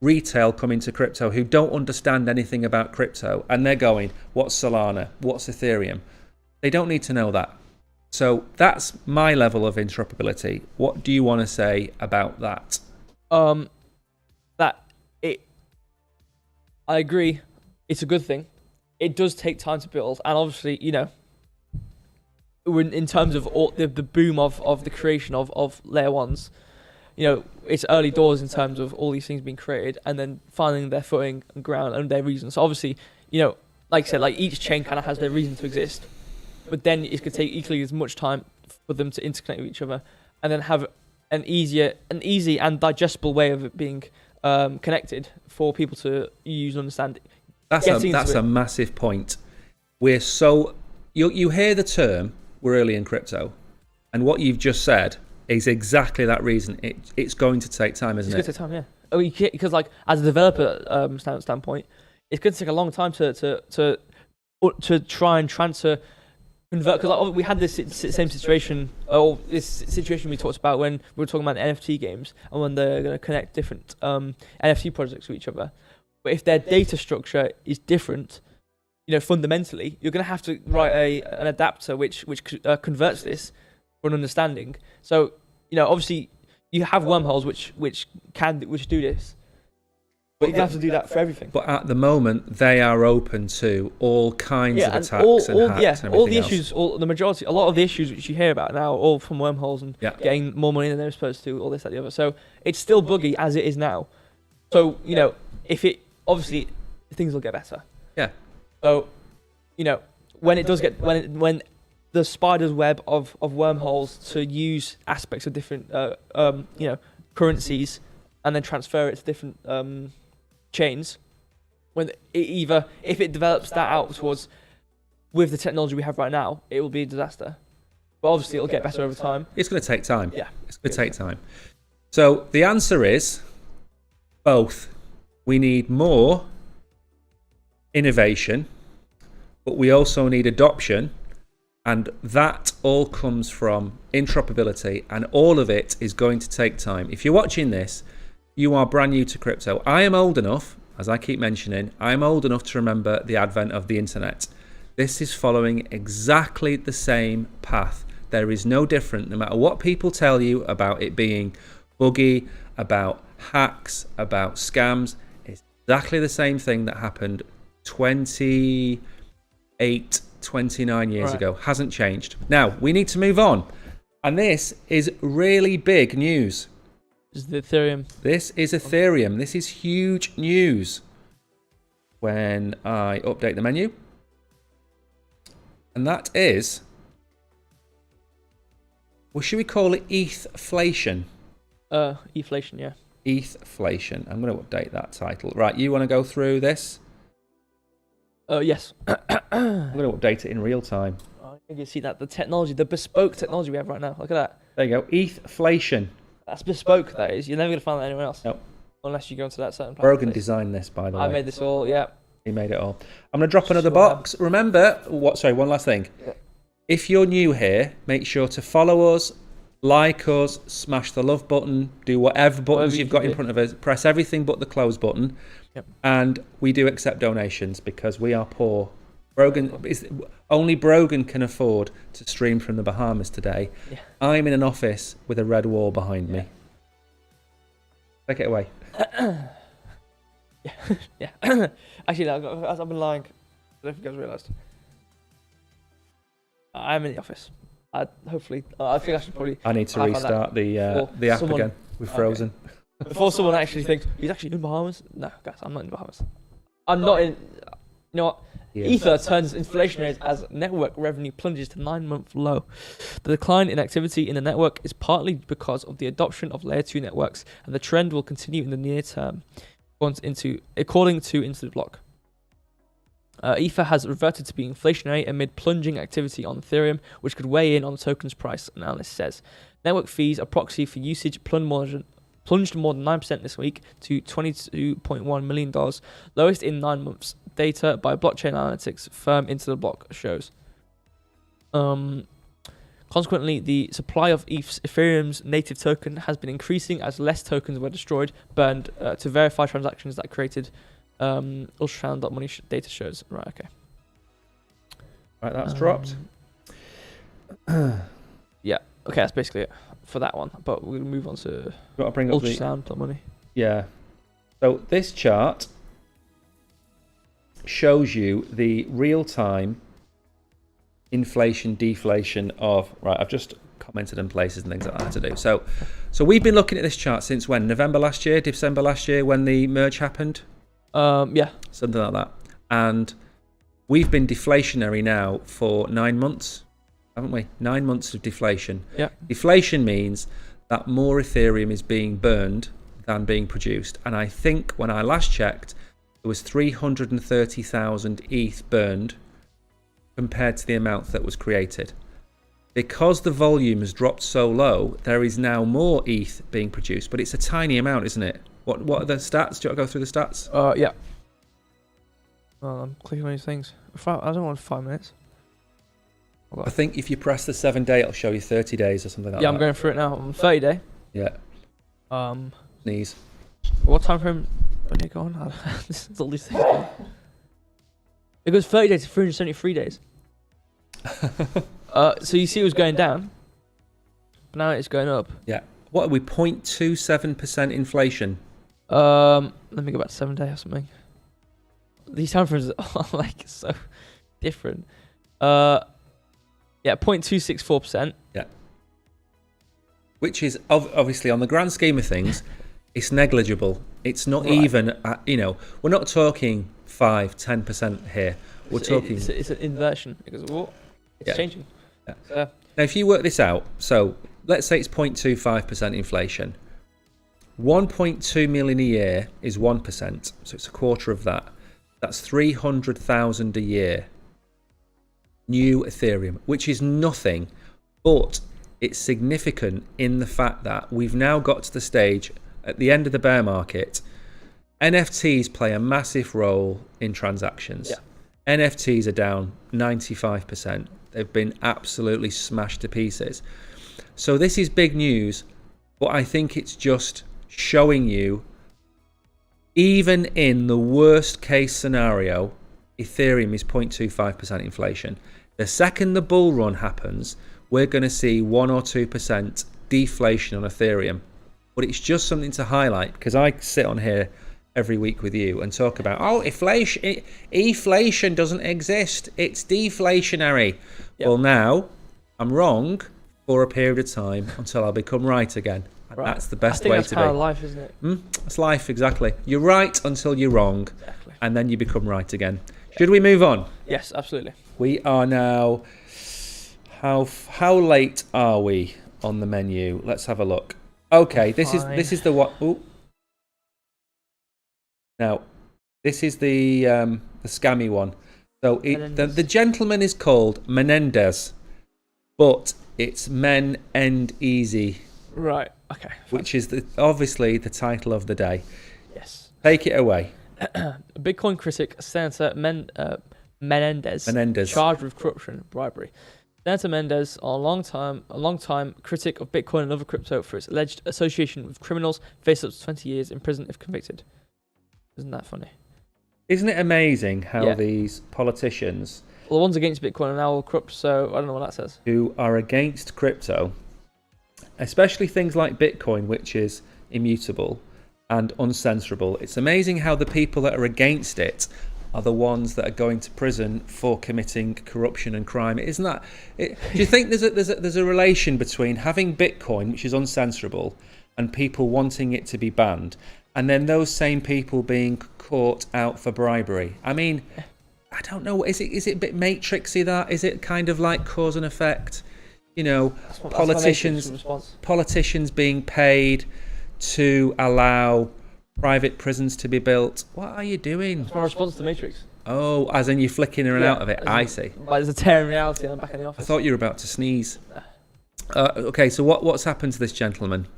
retail coming to crypto who don't understand anything about crypto. And they're going, what's Solana? What's Ethereum? They don't need to know that. So that's my level of interoperability. What do you want to say about that? I agree. It's a good thing. It does take time to build, and obviously, in terms of all the boom of the creation of layer ones, it's early doors in terms of all these things being created and then finding their footing and ground and their reason. So obviously, like I said, like each chain kind of has their reason to exist, but then it's going to take equally as much time for them to interconnect with each other and then have an easy and digestible way of it being connected for people to use and understand. That's a massive point. We're so you hear the term we're early in crypto, and what you've just said is exactly that reason. It's going to take time, isn't it? It's going to take time, yeah. Because like as a developer standpoint, it's going to take a long time to try and convert. Because like, we had this same situation, or this situation we talked about when we were talking about NFT games and when they're going to connect different NFT projects to each other. But if their data structure is different, fundamentally, you're going to have to write an adapter which converts this for an understanding. So, obviously, you have wormholes which do this, but you're going to have to do that for everything. But at the moment, they are open to all kinds of attacks and hacks and everything issues, a lot of the issues which you hear about now, all from wormholes and getting more money than they're supposed to, all this, that, the other. So it's still buggy as it is now. So, if it, obviously, things will get better. Yeah. So, when it does get, when the spider's web of wormholes to use aspects of different, currencies and then transfer it to different chains, when if it develops that out towards, with the technology we have right now, it will be a disaster. But obviously, it'll get better over time. It's going to take time. Yeah. It's going to take time. So the answer is both. We need more innovation, but we also need adoption, and that all comes from interoperability, and all of it is going to take time. If you're watching this, you are brand new to crypto. I am old enough, as I keep mentioning, I'm old enough to remember the advent of the internet. This is following exactly the same path. There is no different, no matter what people tell you about it being buggy, about hacks, about scams. It's exactly the same thing that happened 29 years ago. Hasn't changed. Now, we need to move on. And this is really big news. Is the Ethereum? This is Ethereum. This is huge news. When I update the menu, and that is, well, should we call it ETHflation? Eflation, yeah. ETHflation. I'm going to update that title. Right, you want to go through this? Yes. I'm going to update it in real time. You can see that the technology, the bespoke technology we have right now. Look at that. There you go. ETHflation. That's bespoke. That is. You're never going to find that anywhere else. Nope. Unless you go into that certain platform. Brogan designed this, by the way. I made this all. Yeah. He made it all. I'm going to drop another box. Remember, sorry, one last thing. Yeah. If you're new here, make sure to follow us, like us, smash the love button, do whatever buttons you've got in front of us. Press everything but the close button. Yep. And we do accept donations because we are poor. Only Brogan can afford to stream from the Bahamas today. Yeah. I'm in an office with a red wall behind me. Take it away. Yeah. Actually, no, I've been lying. I don't know if you guys realised. I'm in the office. Hopefully, I think I should probably. I need to restart the app again. We're frozen. Okay. Before someone actually thinks he's actually in Bahamas. No, guys, I'm not in Bahamas. I'm not in. You know what? Ether turns inflationary as network revenue plunges to 9-month low. The decline in activity in the network is partly because of the adoption of layer 2 networks, and the trend will continue in the near term, according to Into the Block. Ether has reverted to being inflationary amid plunging activity on Ethereum, which could weigh in on the token's price, an analyst says. Network fees, a proxy for usage, plunged more than 9% this week to $22.1 million, lowest in 9 months. Data by blockchain analytics firm Into the Block shows. Consequently, the supply of Ethereum's native token has been increasing as less tokens were burned to verify transactions that created ultrasound.money data shows. Right, okay. Right, that's dropped. Yeah, okay, that's basically it for that one. But we're going to move on to ultrasound.money. Yeah. So this chart shows you the real-time inflation, deflation of... Right, I've just commented on places and things that I had to do. So we've been looking at this chart since when? November last year? December last year when the merge happened? Yeah. Something like that. And we've been deflationary now for 9 months, haven't we? 9 months of deflation. Yeah. Deflation means that more Ethereum is being burned than being produced. And I think when I last checked, there was 330,000 ETH burned compared to the amount that was created. Because the volume has dropped so low, there is now more ETH being produced, but it's a tiny amount, isn't it? What are the stats? Do you want to go through the stats? Yeah. Well, I'm clicking on these things. I don't want 5 minutes. I think if you press the 7-day, it'll show you 30 days or something like that. Yeah, I'm going through it now. I'm 30 day. Yeah. Sneeze. What time frame when you go on? This is all these things. It goes 30 days to 373 days. So you see it was going down, but now it's going up. Yeah. What are we, 0.27% inflation? Let me go back to 7 day or something. These time frames are like so different. Yeah, 0.264%. Yeah. Which is obviously on the grand scheme of things, it's negligible. It's not even, we're not talking 5-10% here. We're talking. It's an inversion because what? It's changing. Yeah. Now, if you work this out, so let's say it's 0.25% inflation. 1.2 million a year is 1%, so it's a quarter of that. That's 300,000 a year. New Ethereum, which is nothing, but it's significant in the fact that we've now got to the stage at the end of the bear market. NFTs play a massive role in transactions. Yeah. NFTs are down 95%. They've been absolutely smashed to pieces. So this is big news, but I think it's just showing you, even in the worst case scenario, Ethereum is 0.25% inflation. The second the bull run happens, we're going to see 1 or 2% deflation on Ethereum. But it's just something to highlight because I sit on here every week with you and talk about, inflation doesn't exist. It's deflationary. Yep. Well, now I'm wrong for a period of time until I become right again. And Right. that's the best I think way that's to kind be. of life, isn't it? It's life, exactly. You're right until you're wrong, Exactly. and then you become right again. Should we move on? Yes, absolutely. We are now. How late are we on the menu? Let's have a look. Okay, this is the what? Ooh. Now, this is the scammy one. So the gentleman is called Menendez, but it's Men End Easy. Right. Okay. Which is obviously the title of the day. Yes. Take it away. Bitcoin critic Senator Menendez charged with corruption and bribery. Senator Menendez, a long time critic of Bitcoin and other crypto for its alleged association with criminals, faces up to 20 years in prison if convicted. Isn't that funny? Isn't it amazing how these politicians... Well, the ones against Bitcoin are now all corrupt, so I don't know what that says. Who are against crypto, especially things like Bitcoin, which is immutable and uncensorable. It's amazing how the people that are against it are the ones that are going to prison for committing corruption and crime. Isn't that? Do you think there's a relation between having Bitcoin, which is uncensorable, and people wanting it to be banned, and then those same people being caught out for bribery? I mean, I don't know. Is it a bit matrixy? That is it kind of like cause and effect? You know, politicians being paid to allow private prisons to be built. What are you doing? It's my response to Matrix. Oh, as in you flicking in and out of it. I see. Like there's a tear in reality and I'm back in the office. I thought you were about to sneeze. Okay, so what's happened to this gentleman?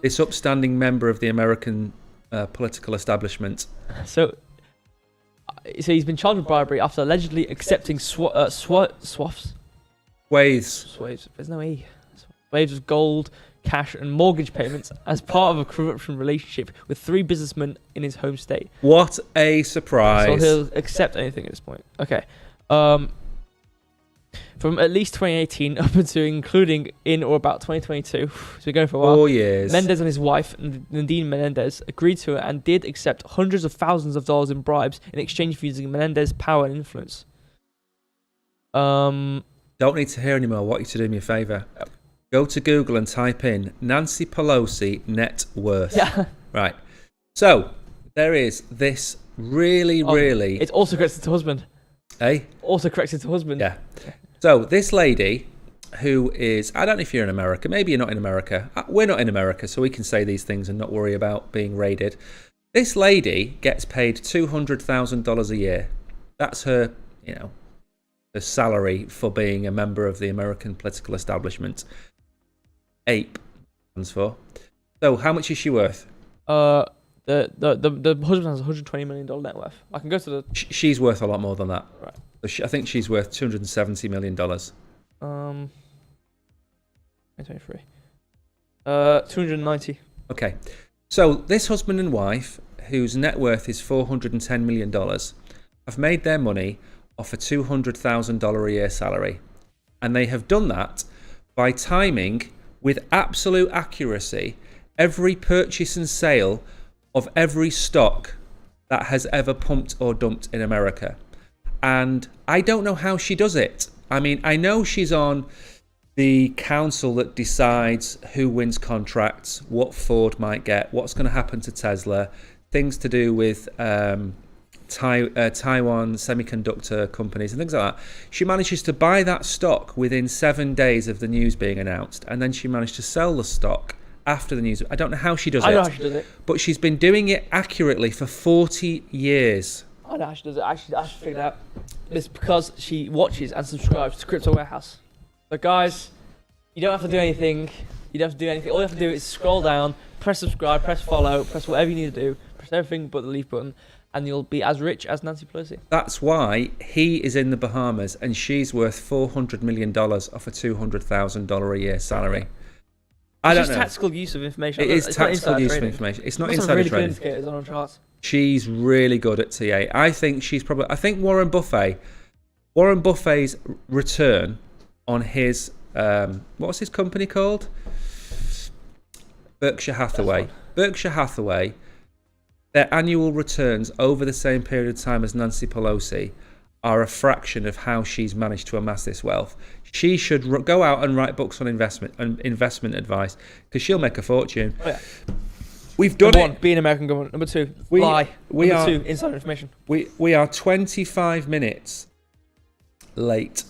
This upstanding member of the American political establishment. So he's been charged with bribery after allegedly accepting swathes. Waves. There's no E. Waves of gold, cash, and mortgage payments as part of a corruption relationship with 3 businessmen in his home state. What a surprise! So he'll accept anything at this point. Okay. From at least 2018 up until including in or about 2022, so we're going for a while. 4 years. Menendez and his wife, Nadine Menendez, agreed to it and did accept hundreds of thousands of dollars in bribes in exchange for using Menendez's power and influence. Don't need to hear anymore. I want you to do me a favour. Yep. Go to Google and type in Nancy Pelosi net worth. Yeah. Right. So there is this really. It's also corrected to husband. Eh? Also corrected to husband. Yeah. So this lady, who is, I don't know if you're in America. Maybe you're not in America. We're not in America, so we can say these things and not worry about being raided. This lady gets paid $200,000 a year. That's her, the salary for being a member of the American political establishment. APE stands for. So how much is she worth? The husband has $120 million net worth. I can go to the... She's worth a lot more than that. Right. So I think she's worth $270 million. 2023. 290. Okay. So this husband and wife, whose net worth is $410 million, have made their money off a $200,000 a year salary. And they have done that by timing with absolute accuracy every purchase and sale of every stock that has ever pumped or dumped in America. And I don't know how she does it. I mean, I know she's on the council that decides who wins contracts, what Ford might get, what's going to happen to Tesla, things to do with Taiwan semiconductor companies and things like that. She manages to buy that stock within 7 days of the news being announced, and then she managed to sell the stock after the news. I don't know how she does it. I know how she does it. But she's been doing it accurately for 40 years. I know how she does it. I should figure it out. It's because she watches and subscribes to Crypto Warehouse. So guys, you don't have to do anything. You don't have to do anything. All you have to do is scroll down, press subscribe, press follow, press whatever you need to do. Press everything but the leave button, and you'll be as rich as Nancy Pelosi. That's why he is in the Bahamas and she's worth $400 million off a $200,000 a year salary. I don't know. Tactical use of information. It is tactical use of information. It's not insider really trading. Good indicators on our charts. She's really good at TA. I think Warren Buffett's return on his what's his company called? Berkshire Hathaway. Berkshire Hathaway, their annual returns over the same period of time as Nancy Pelosi are a fraction of how she's managed to amass this wealth. She should go out and write books on investment advice, because she'll make a fortune. Oh, yeah. We've done Number it. one, be an American government. Number two, We lie. Number are- two, insider information. We are 25 minutes late.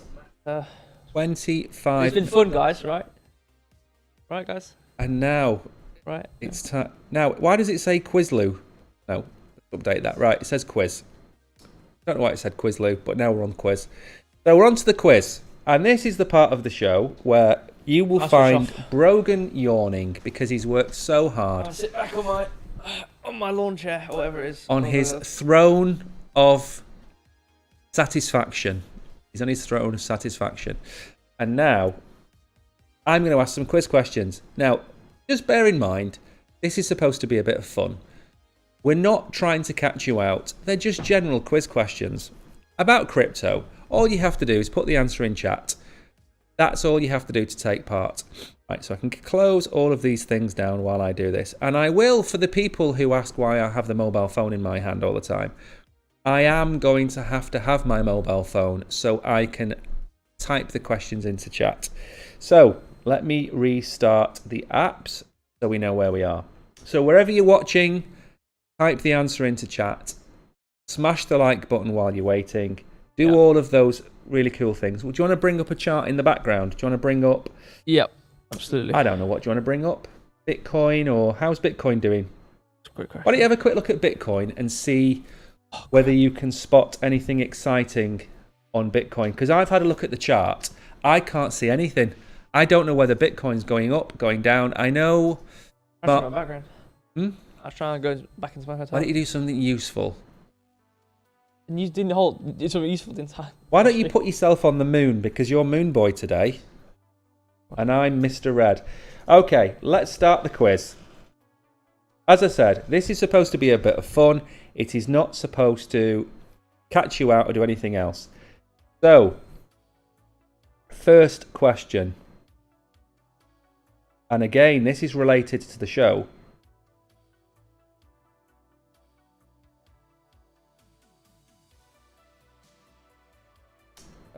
Uh, 25. It's been fun, guys. Right? Right, guys. And now Right. it's time. Now, why does it say Quizloo? No, let's update that. Right, it says quiz. Don't know why it said Quizloo, but now we're on quiz. So we're on to the quiz. And this is the part of the show where you will I'll find switch off. Brogan yawning because he's worked so I'll hard sit back on my lawn chair, or whatever it is. on his throne of satisfaction. He's on his throne of satisfaction. And now I'm going to ask some quiz questions. Now, just bear in mind, this is supposed to be a bit of fun. We're not trying to catch you out. They're just general quiz questions about crypto. All you have to do is put the answer in chat. That's all you have to do to take part. Right, so I can close all of these things down while I do this. And I will, for the people who ask why I have the mobile phone in my hand all the time, I am going to have my mobile phone so I can type the questions into chat. So let me restart the apps so we know where we are. So wherever you're watching, type the answer into chat. Smash the like button while you're waiting. Do all of those really cool things. Do you want to bring up a chart in the background? Do you want to bring up... Yep, absolutely. I don't know. What do you want to bring up? Bitcoin, or how's Bitcoin doing? That's a great question. Why don't you have a quick look at Bitcoin and see whether you can spot anything exciting on Bitcoin? Because I've had a look at the chart. I can't see anything. I don't know whether Bitcoin's going up, going down. I know... That's my background. Hmm? I was trying to go back into my hotel. Why don't you do something useful? And you didn't hold. It's something useful, didn't I? Why don't you put yourself on the moon? Because you're Moon Boy today. And I'm Mr. Red. Okay, let's start the quiz. As I said, this is supposed to be a bit of fun. It is not supposed to catch you out or do anything else. So, first question. And again, this is related to the show.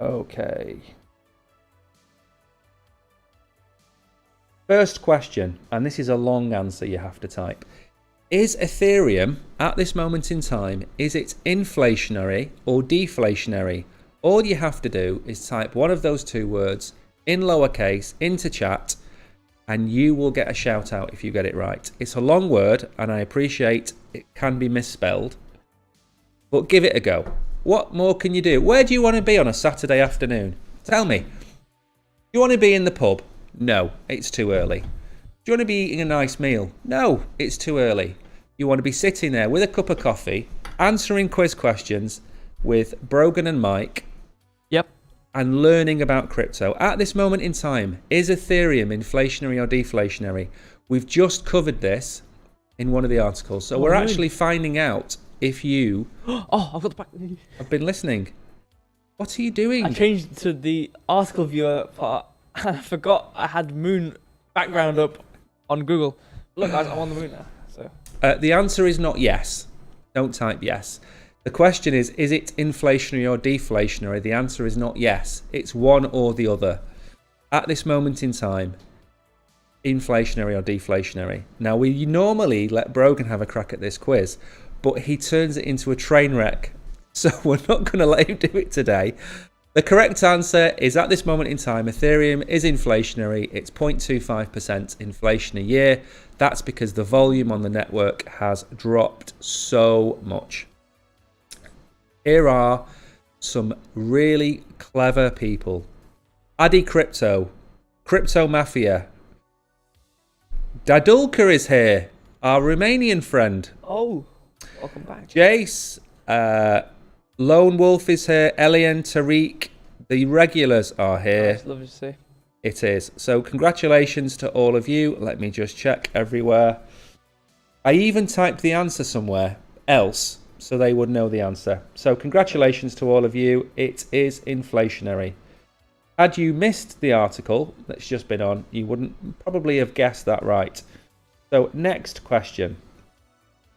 Okay. First question, and this is a long answer you have to type. Is Ethereum, at this moment in time, is it inflationary or deflationary? All you have to do is type one of those two words in lowercase into chat, and you will get a shout out if you get it right. It's a long word, and I appreciate it can be misspelled, but give it a go. What more can you do? Where do you want to be on a Saturday afternoon? Tell me. Do you want to be in the pub? No, it's too early. Do you want to be eating a nice meal? No, it's too early. You want to be sitting there with a cup of coffee, answering quiz questions with Brogan and Mike. Yep. And learning about crypto. At this moment in time, is Ethereum inflationary or deflationary? We've just covered this in one of the articles. So we're actually finding out if you Oh, I've got the back. have been listening. What are you doing? I changed to the article viewer part. I forgot I had moon background up on Google. Look, guys, I'm on the moon now. So The answer is not yes. Don't type yes. The question is it inflationary or deflationary? The answer is not yes. It's one or the other. At this moment in time, inflationary or deflationary. Now, we normally let Brogan have a crack at this quiz, but he turns it into a train wreck. So we're not going to let him do it today. The correct answer is, at this moment in time, Ethereum is inflationary. It's 0.25% inflation a year. That's because the volume on the network has dropped so much. Here are some really clever people. Addy Crypto, Crypto Mafia. Dadulka is here, our Romanian friend. oh, welcome back. Jace, Lone Wolf is here, Elian, Tariq, the regulars are here. It's lovely to see. It is. So congratulations to all of you. Let me just check everywhere. I even typed the answer somewhere else so they would know the answer. So congratulations to all of you. It is inflationary. Had you missed the article that's just been on, you wouldn't probably have guessed that right. So next question.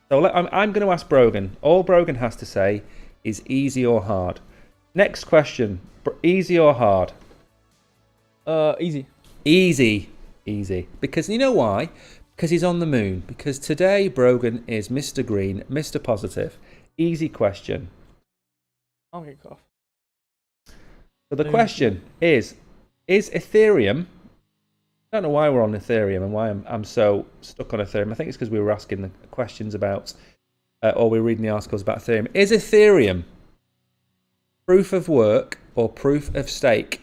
So I'm going to ask Brogan. All Brogan has to say is easy or hard. Next question. Easy or hard? Easy. Easy. Because you know why? Because he's on the moon. Because today, Brogan is Mr. Green, Mr. Positive. Easy question. Okay, cough. So the question is Ethereum... I don't know why we're on Ethereum and why I'm so stuck on Ethereum. I think it's because we were asking the questions about, or we were reading the articles about Ethereum. Is Ethereum proof of work or proof of stake?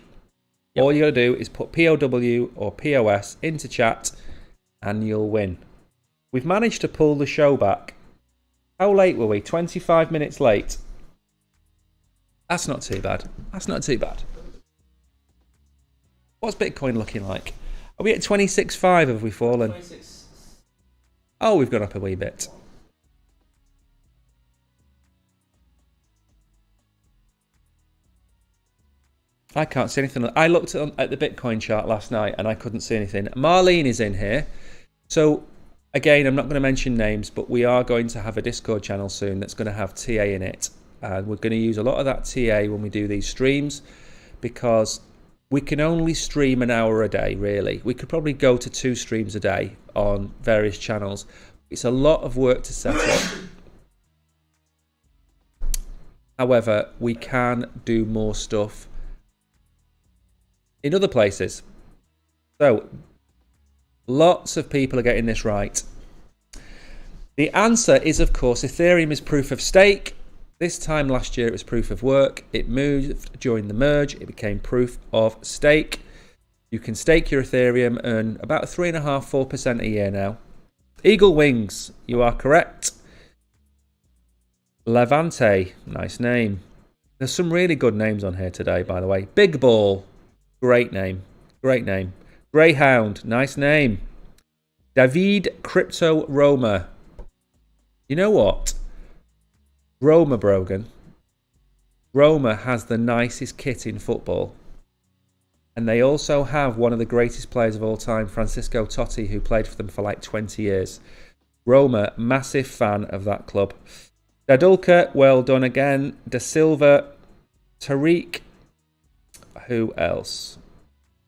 Yep. All you got to do is put POW or POS into chat and you'll win. We've managed to pull the show back. How late were we? 25 minutes late. That's not too bad. That's not too bad. What's Bitcoin looking like? Are we at 26.5? Have we fallen? 26. Oh, we've gone up a wee bit. I can't see anything. I looked at the Bitcoin chart last night and I couldn't see anything. Marlene is in here. So, again, I'm not going to mention names, but we are going to have a Discord channel soon that's going to have TA in it. And we're going to use a lot of that TA when we do these streams because we can only stream an hour a day, really. We could probably go to 2 streams a day on various channels. It's a lot of work to set up. However, we can do more stuff in other places. So, lots of people are getting this right. The answer is, of course, Ethereum is proof of stake. This time last year it was proof of work. It moved during the merge. It became proof of stake. You can stake your Ethereum, earn about 3.5–4% a year now. Eagle Wings, you are correct. Levante, nice name. There's some really good names on here today, by the way. Big Ball, great name. Great name. Greyhound, nice name. David Crypto Roma. You know what? Roma Brogan. Roma has the nicest kit in football. And they also have one of the greatest players of all time, Francisco Totti, who played for them for like 20 years. Roma, massive fan of that club. Dadulka, well done again. Da Silva, Tariq, who else?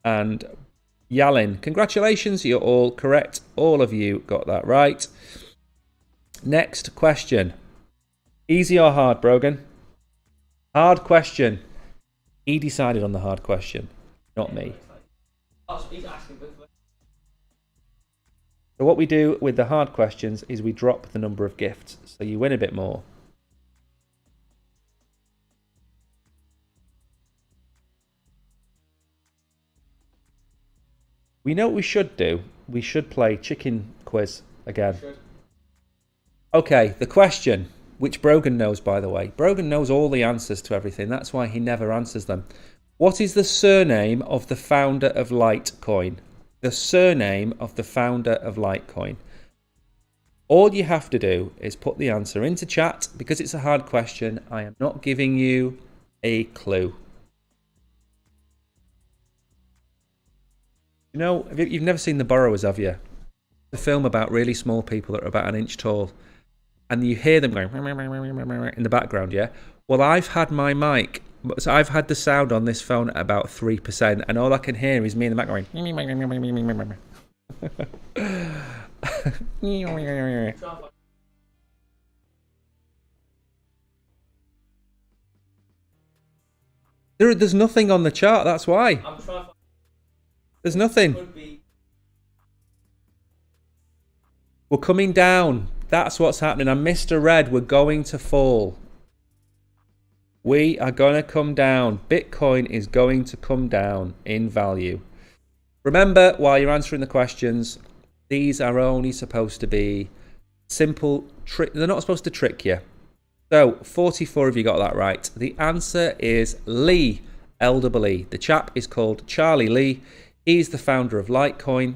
And Yalin. Congratulations, you're all correct. All of you got that right. Next question. Easy or hard, Brogan? Hard question. He decided on the hard question, not me. So what we do with the hard questions is we drop the number of gifts, so you win a bit more. We know what we should do. We should play chicken quiz again. Okay, the question, which Brogan knows, by the way. Brogan knows all the answers to everything. That's why he never answers them. What is the surname of the founder of Litecoin? The surname of the founder of Litecoin. All you have to do is put the answer into chat. Because it's a hard question, I am not giving you a clue. You know, you've never seen The Borrowers, have you? The film about really small people that are about an inch tall. And you hear them going in the background, yeah? Well, I've had my mic, so I've had the sound on this phone at about 3%, and all I can hear is me in the back going. There's nothing on the chart, that's why. There's nothing. We're coming down. That's what's happening. And Mr. Red, we're going to fall. We are going to come down. Bitcoin is going to come down in value. Remember, while you're answering the questions, these are only supposed to be simple trick. They're not supposed to trick you. So, 44 of you got that right. The answer is Lee, Elderly. The chap is called Charlie Lee. He's the founder of Litecoin.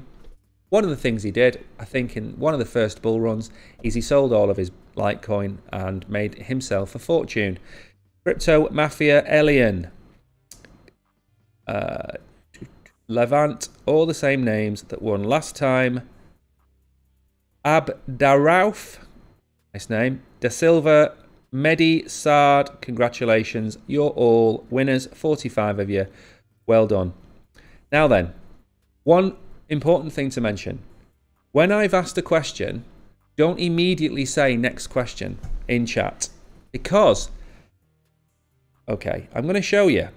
One of the things he did, I think, in one of the first bull runs, is he sold all of his Litecoin and made himself a fortune. Crypto Mafia Alien, Levant, all the same names that won last time. Abdarauf, nice name. Da Silva, Medi, Sard, congratulations. You're all winners, 45 of you. Well done. Now then, one important thing to mention. When I've asked a question, don't immediately say next question in chat. Because, okay, I'm going to show you.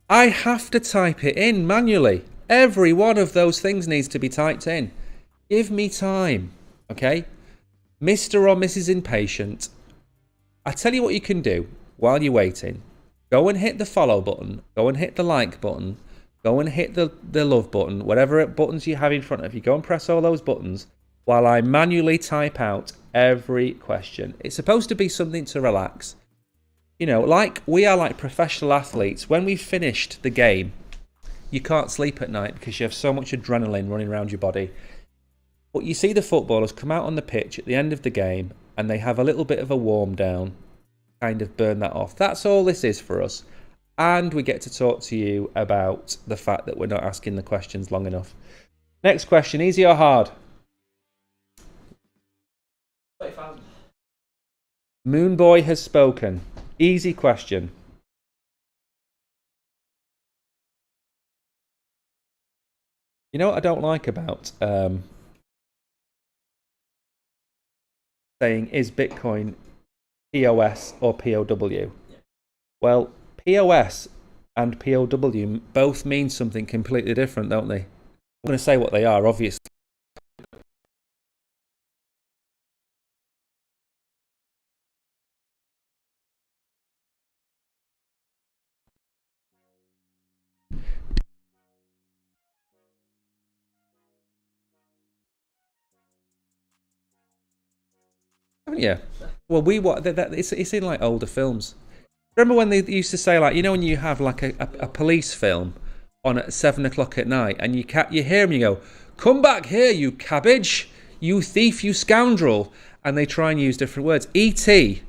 I have to type it in manually. Every one of those things needs to be typed in. Give me time, okay? Mr. or Mrs. Impatient, I tell you what you can do while you're waiting. Go and hit the follow button. Go and hit the like button. Go and hit the love button. Whatever buttons you have in front of you. Go and press all those buttons while I manually type out every question. It's supposed to be something to relax. You know, like we are like professional athletes. When we've finished the game, you can't sleep at night because you have so much adrenaline running around your body. But you see the footballers come out on the pitch at the end of the game and they have a little bit of a warm down, kind of burn that off. That's all this is for us. And we get to talk to you about the fact that we're not asking the questions long enough. Next question, easy or hard? 30,000. Moonboy has spoken. Easy question. You know what I don't like about saying is Bitcoin POS or POW? Yeah. Well, POS and POW both mean something completely different, don't they? I'm going to say what they are, obviously. Yeah. Well, it's in like older films. Remember when they used to say, like, you know, when you have like a police film on at 7 o'clock at night and you hear them, you go, "Come back here, you cabbage, you thief, you scoundrel," and they try and use different words. E.T.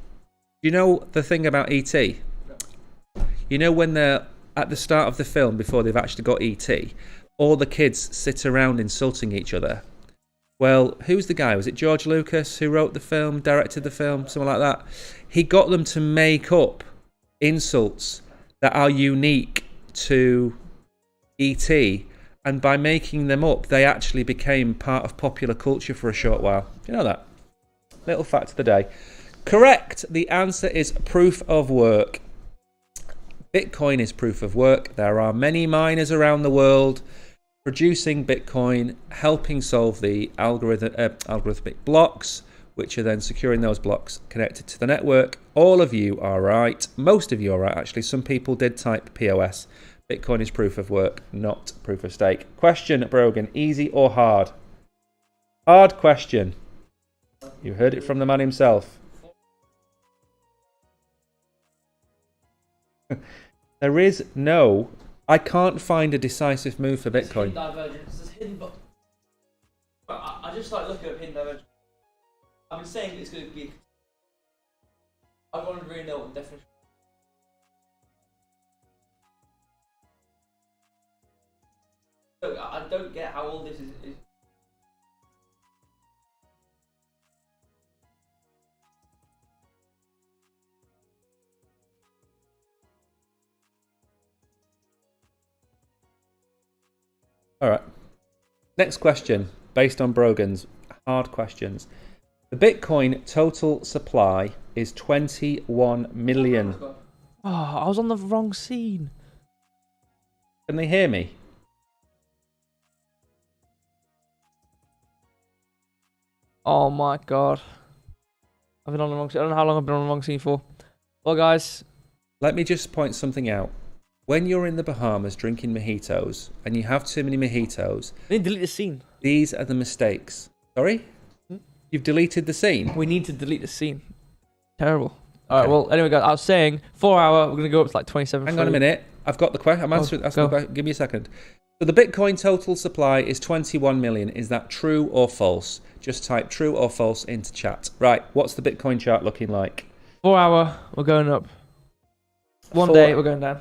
You know the thing about E.T.? You know when they're at the start of the film before they've actually got E.T., all the kids sit around insulting each other. Well, who's the guy? Was it George Lucas who wrote the film, directed the film, something like that? He got them to make up insults that are unique to E.T., and by making them up, they actually became part of popular culture for a short while. Do you know that? Little fact of the day. Correct. The answer is proof of work. Bitcoin is proof of work. There are many miners around the world producing Bitcoin, helping solve the algorithmic blocks, which are then securing those blocks connected to the network. All of you are right. Most of you are right, actually. Some people did type POS. Bitcoin is proof of work, not proof of stake. Question, Brogan, easy or hard? Hard question. You heard it from the man himself. There is no... I can't find a decisive move for Bitcoin. There's hidden but I just like looking at hidden divergence. I've been saying it's going to be... I want to really know what the definition. Look, I don't get how all this is... All right. Next question, based on Brogan's hard questions. The Bitcoin total supply is 21 million. Oh, I was on the wrong scene. Can they hear me? Oh my god. I've been on the wrong scene. I don't know how long I've been on the wrong scene for. Well, guys. Let me just point something out. When you're in the Bahamas drinking mojitos and you have too many mojitos... We need to delete the scene. These are the mistakes. Sorry? You've deleted the scene? We need to delete the scene. Terrible. Alright, well, anyway, guys, I was saying 4 hour, we're going to go up to like 27. Hang on a minute. I've got the question. I'm answering the question. Give me a second. So the Bitcoin total supply is 21 million. Is that true or false? Just type true or false into chat. Right, what's the Bitcoin chart looking like? 4 hour, we're going up. One day, we're going down.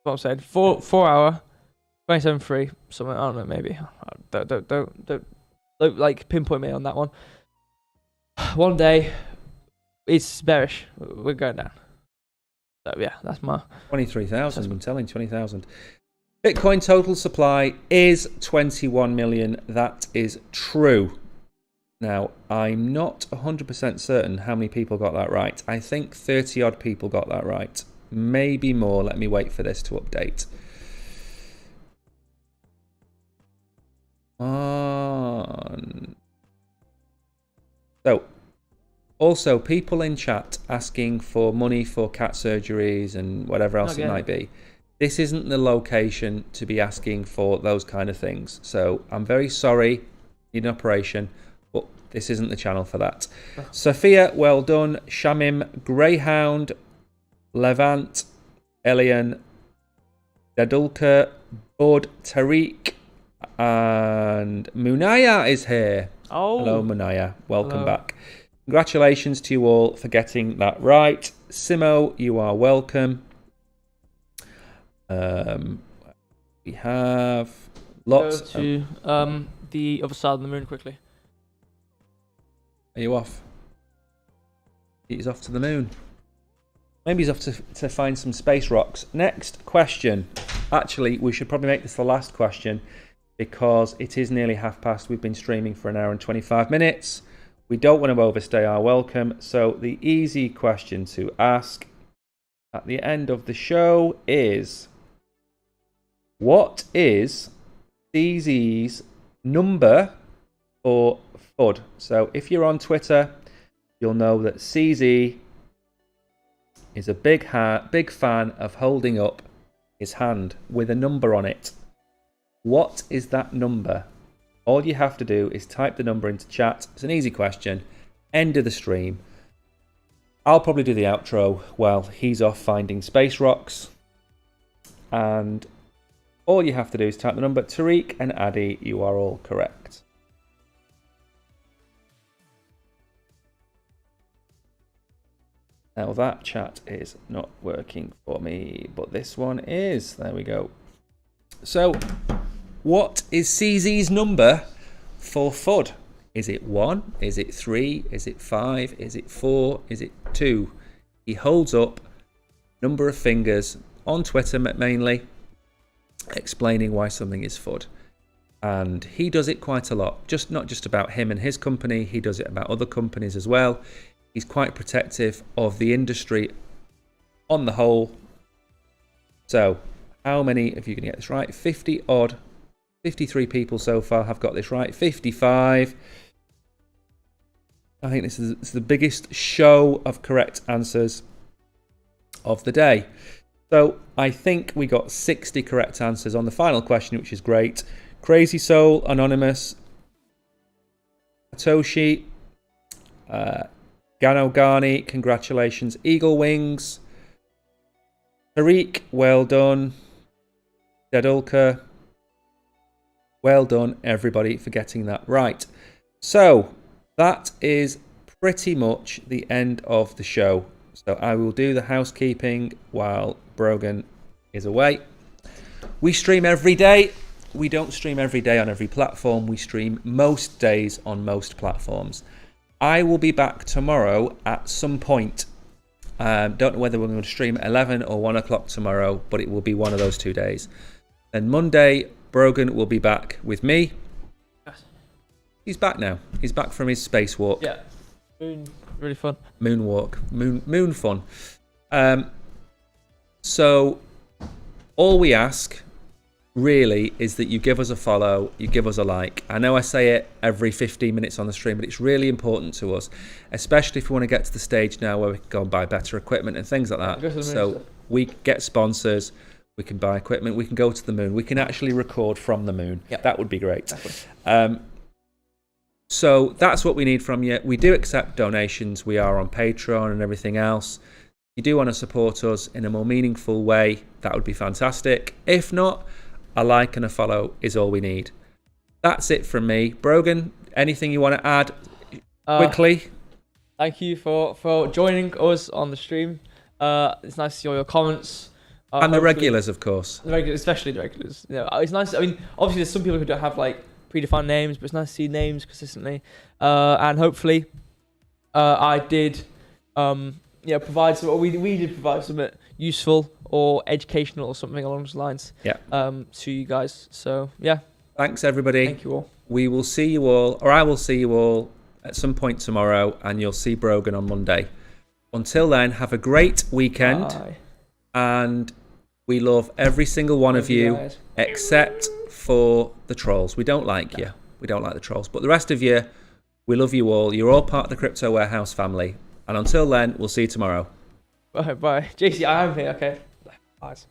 What I'm saying. 4 hour, 27.3, something. I don't know. Maybe. Don't. like pinpoint me on that one. One day, it's bearish. We're going down. So yeah, that's my 23,000. I'm telling 20,000. Bitcoin total supply is 21 million. That is true. Now, I'm not 100% certain how many people got that right. I think 30 odd people got that right. Maybe more. Let me wait for this to update. So, also, people in chat asking for money for cat surgeries and whatever else it might be. This isn't the location to be asking for those kind of things. So, I'm very sorry. Need an operation. But this isn't the channel for that. Sophia, well done. Shamim, Greyhound, Levant, Elian, Dadulka, Bud, Tariq, and Munaya is here. Oh. Hello, Munaya. Welcome back. Congratulations to you all for getting that right. Simo, you are welcome. We have lots. Go to the other side of the moon quickly. Are you off? He's off to the moon. Maybe he's off to find some space rocks. Next question. Actually, we should probably make this the last question because it is nearly past. We've been streaming for an hour and 25 minutes. We don't want to overstay our welcome. So the easy question to ask at the end of the show is, what is CZ's number for FUD? So if you're on Twitter, you'll know that CZ is a big fan of holding up his hand with a number on it. What is that number? All you have to do is type the number into chat. It's an easy question. End of the stream. I'll probably do the outro while he's off finding space rocks. And all you have to do is type the number. Tariq and Addy, you are all correct. Now that chat is not working for me, but this one is. There we go. So, what is CZ's number for FUD? Is it 1? Is it 3? Is it 5? Is it 4? Is it 2? He holds up number of fingers on Twitter mainly, explaining why something is FUD. And he does it quite a lot. Not just about him and his company, he does it about other companies as well. He's quite protective of the industry on the whole. So, how many of you can get this right? 50 odd. 53 people so far have got this right. 55. I think this is the biggest show of correct answers of the day. So, I think we got 60 correct answers on the final question, which is great. Crazy Soul, Anonymous, Satoshi, Gano Ghani, congratulations. Eagle Wings, Tariq, well done. Dadulka, well done, everybody, for getting that right. So, that is pretty much the end of the show. So, I will do the housekeeping while Brogan is away. We stream every day. We don't stream every day on every platform. We stream most days on most platforms. I will be back tomorrow at some point. Don't know whether we're going to stream at 11 or 1 o'clock tomorrow, but it will be one of those 2 days. Then Monday, Brogan will be back with me. Yes. He's back now. He's back from his space walk. Yeah. Moon, really fun. Moon walk. Moon fun. So, all we ask really is that you give us a follow, you give us a like. I know I say it every 15 minutes on the stream, but it's really important to us, especially if we want to get to the stage now where we can go and buy better equipment and things like that. So we get sponsors, we can buy equipment, we can go to the moon, we can actually record from the moon. Yep. That would be great. Exactly. So that's what we need from you. We do accept donations. We are on Patreon and everything else. If you do want to support us in a more meaningful way, that would be fantastic. If not, a like and a follow is all we need. That's it from me. Brogan, anything you want to add quickly? Thank you for joining us on the stream. It's nice to see all your comments. And the regulars, of course. Especially the regulars. You know, it's nice. I mean, obviously, there's some people who don't have like predefined names, but it's nice to see names consistently. And hopefully, I did, provide some. Or we did provide something useful or educational or something along those lines. Yeah. To you guys. So yeah. Thanks everybody. Thank you all. We will see you all, or I will see you all at some point tomorrow, and you'll see Brogan on Monday. Until then, have a great weekend. Bye. And we love every single one of you, guys. except for the trolls. We don't like you. We don't like the trolls. But the rest of you, we love you all. You're all part of the Crypto Warehouse family. And until then, we'll see you tomorrow. Bye. JC, I am here, okay? Nice.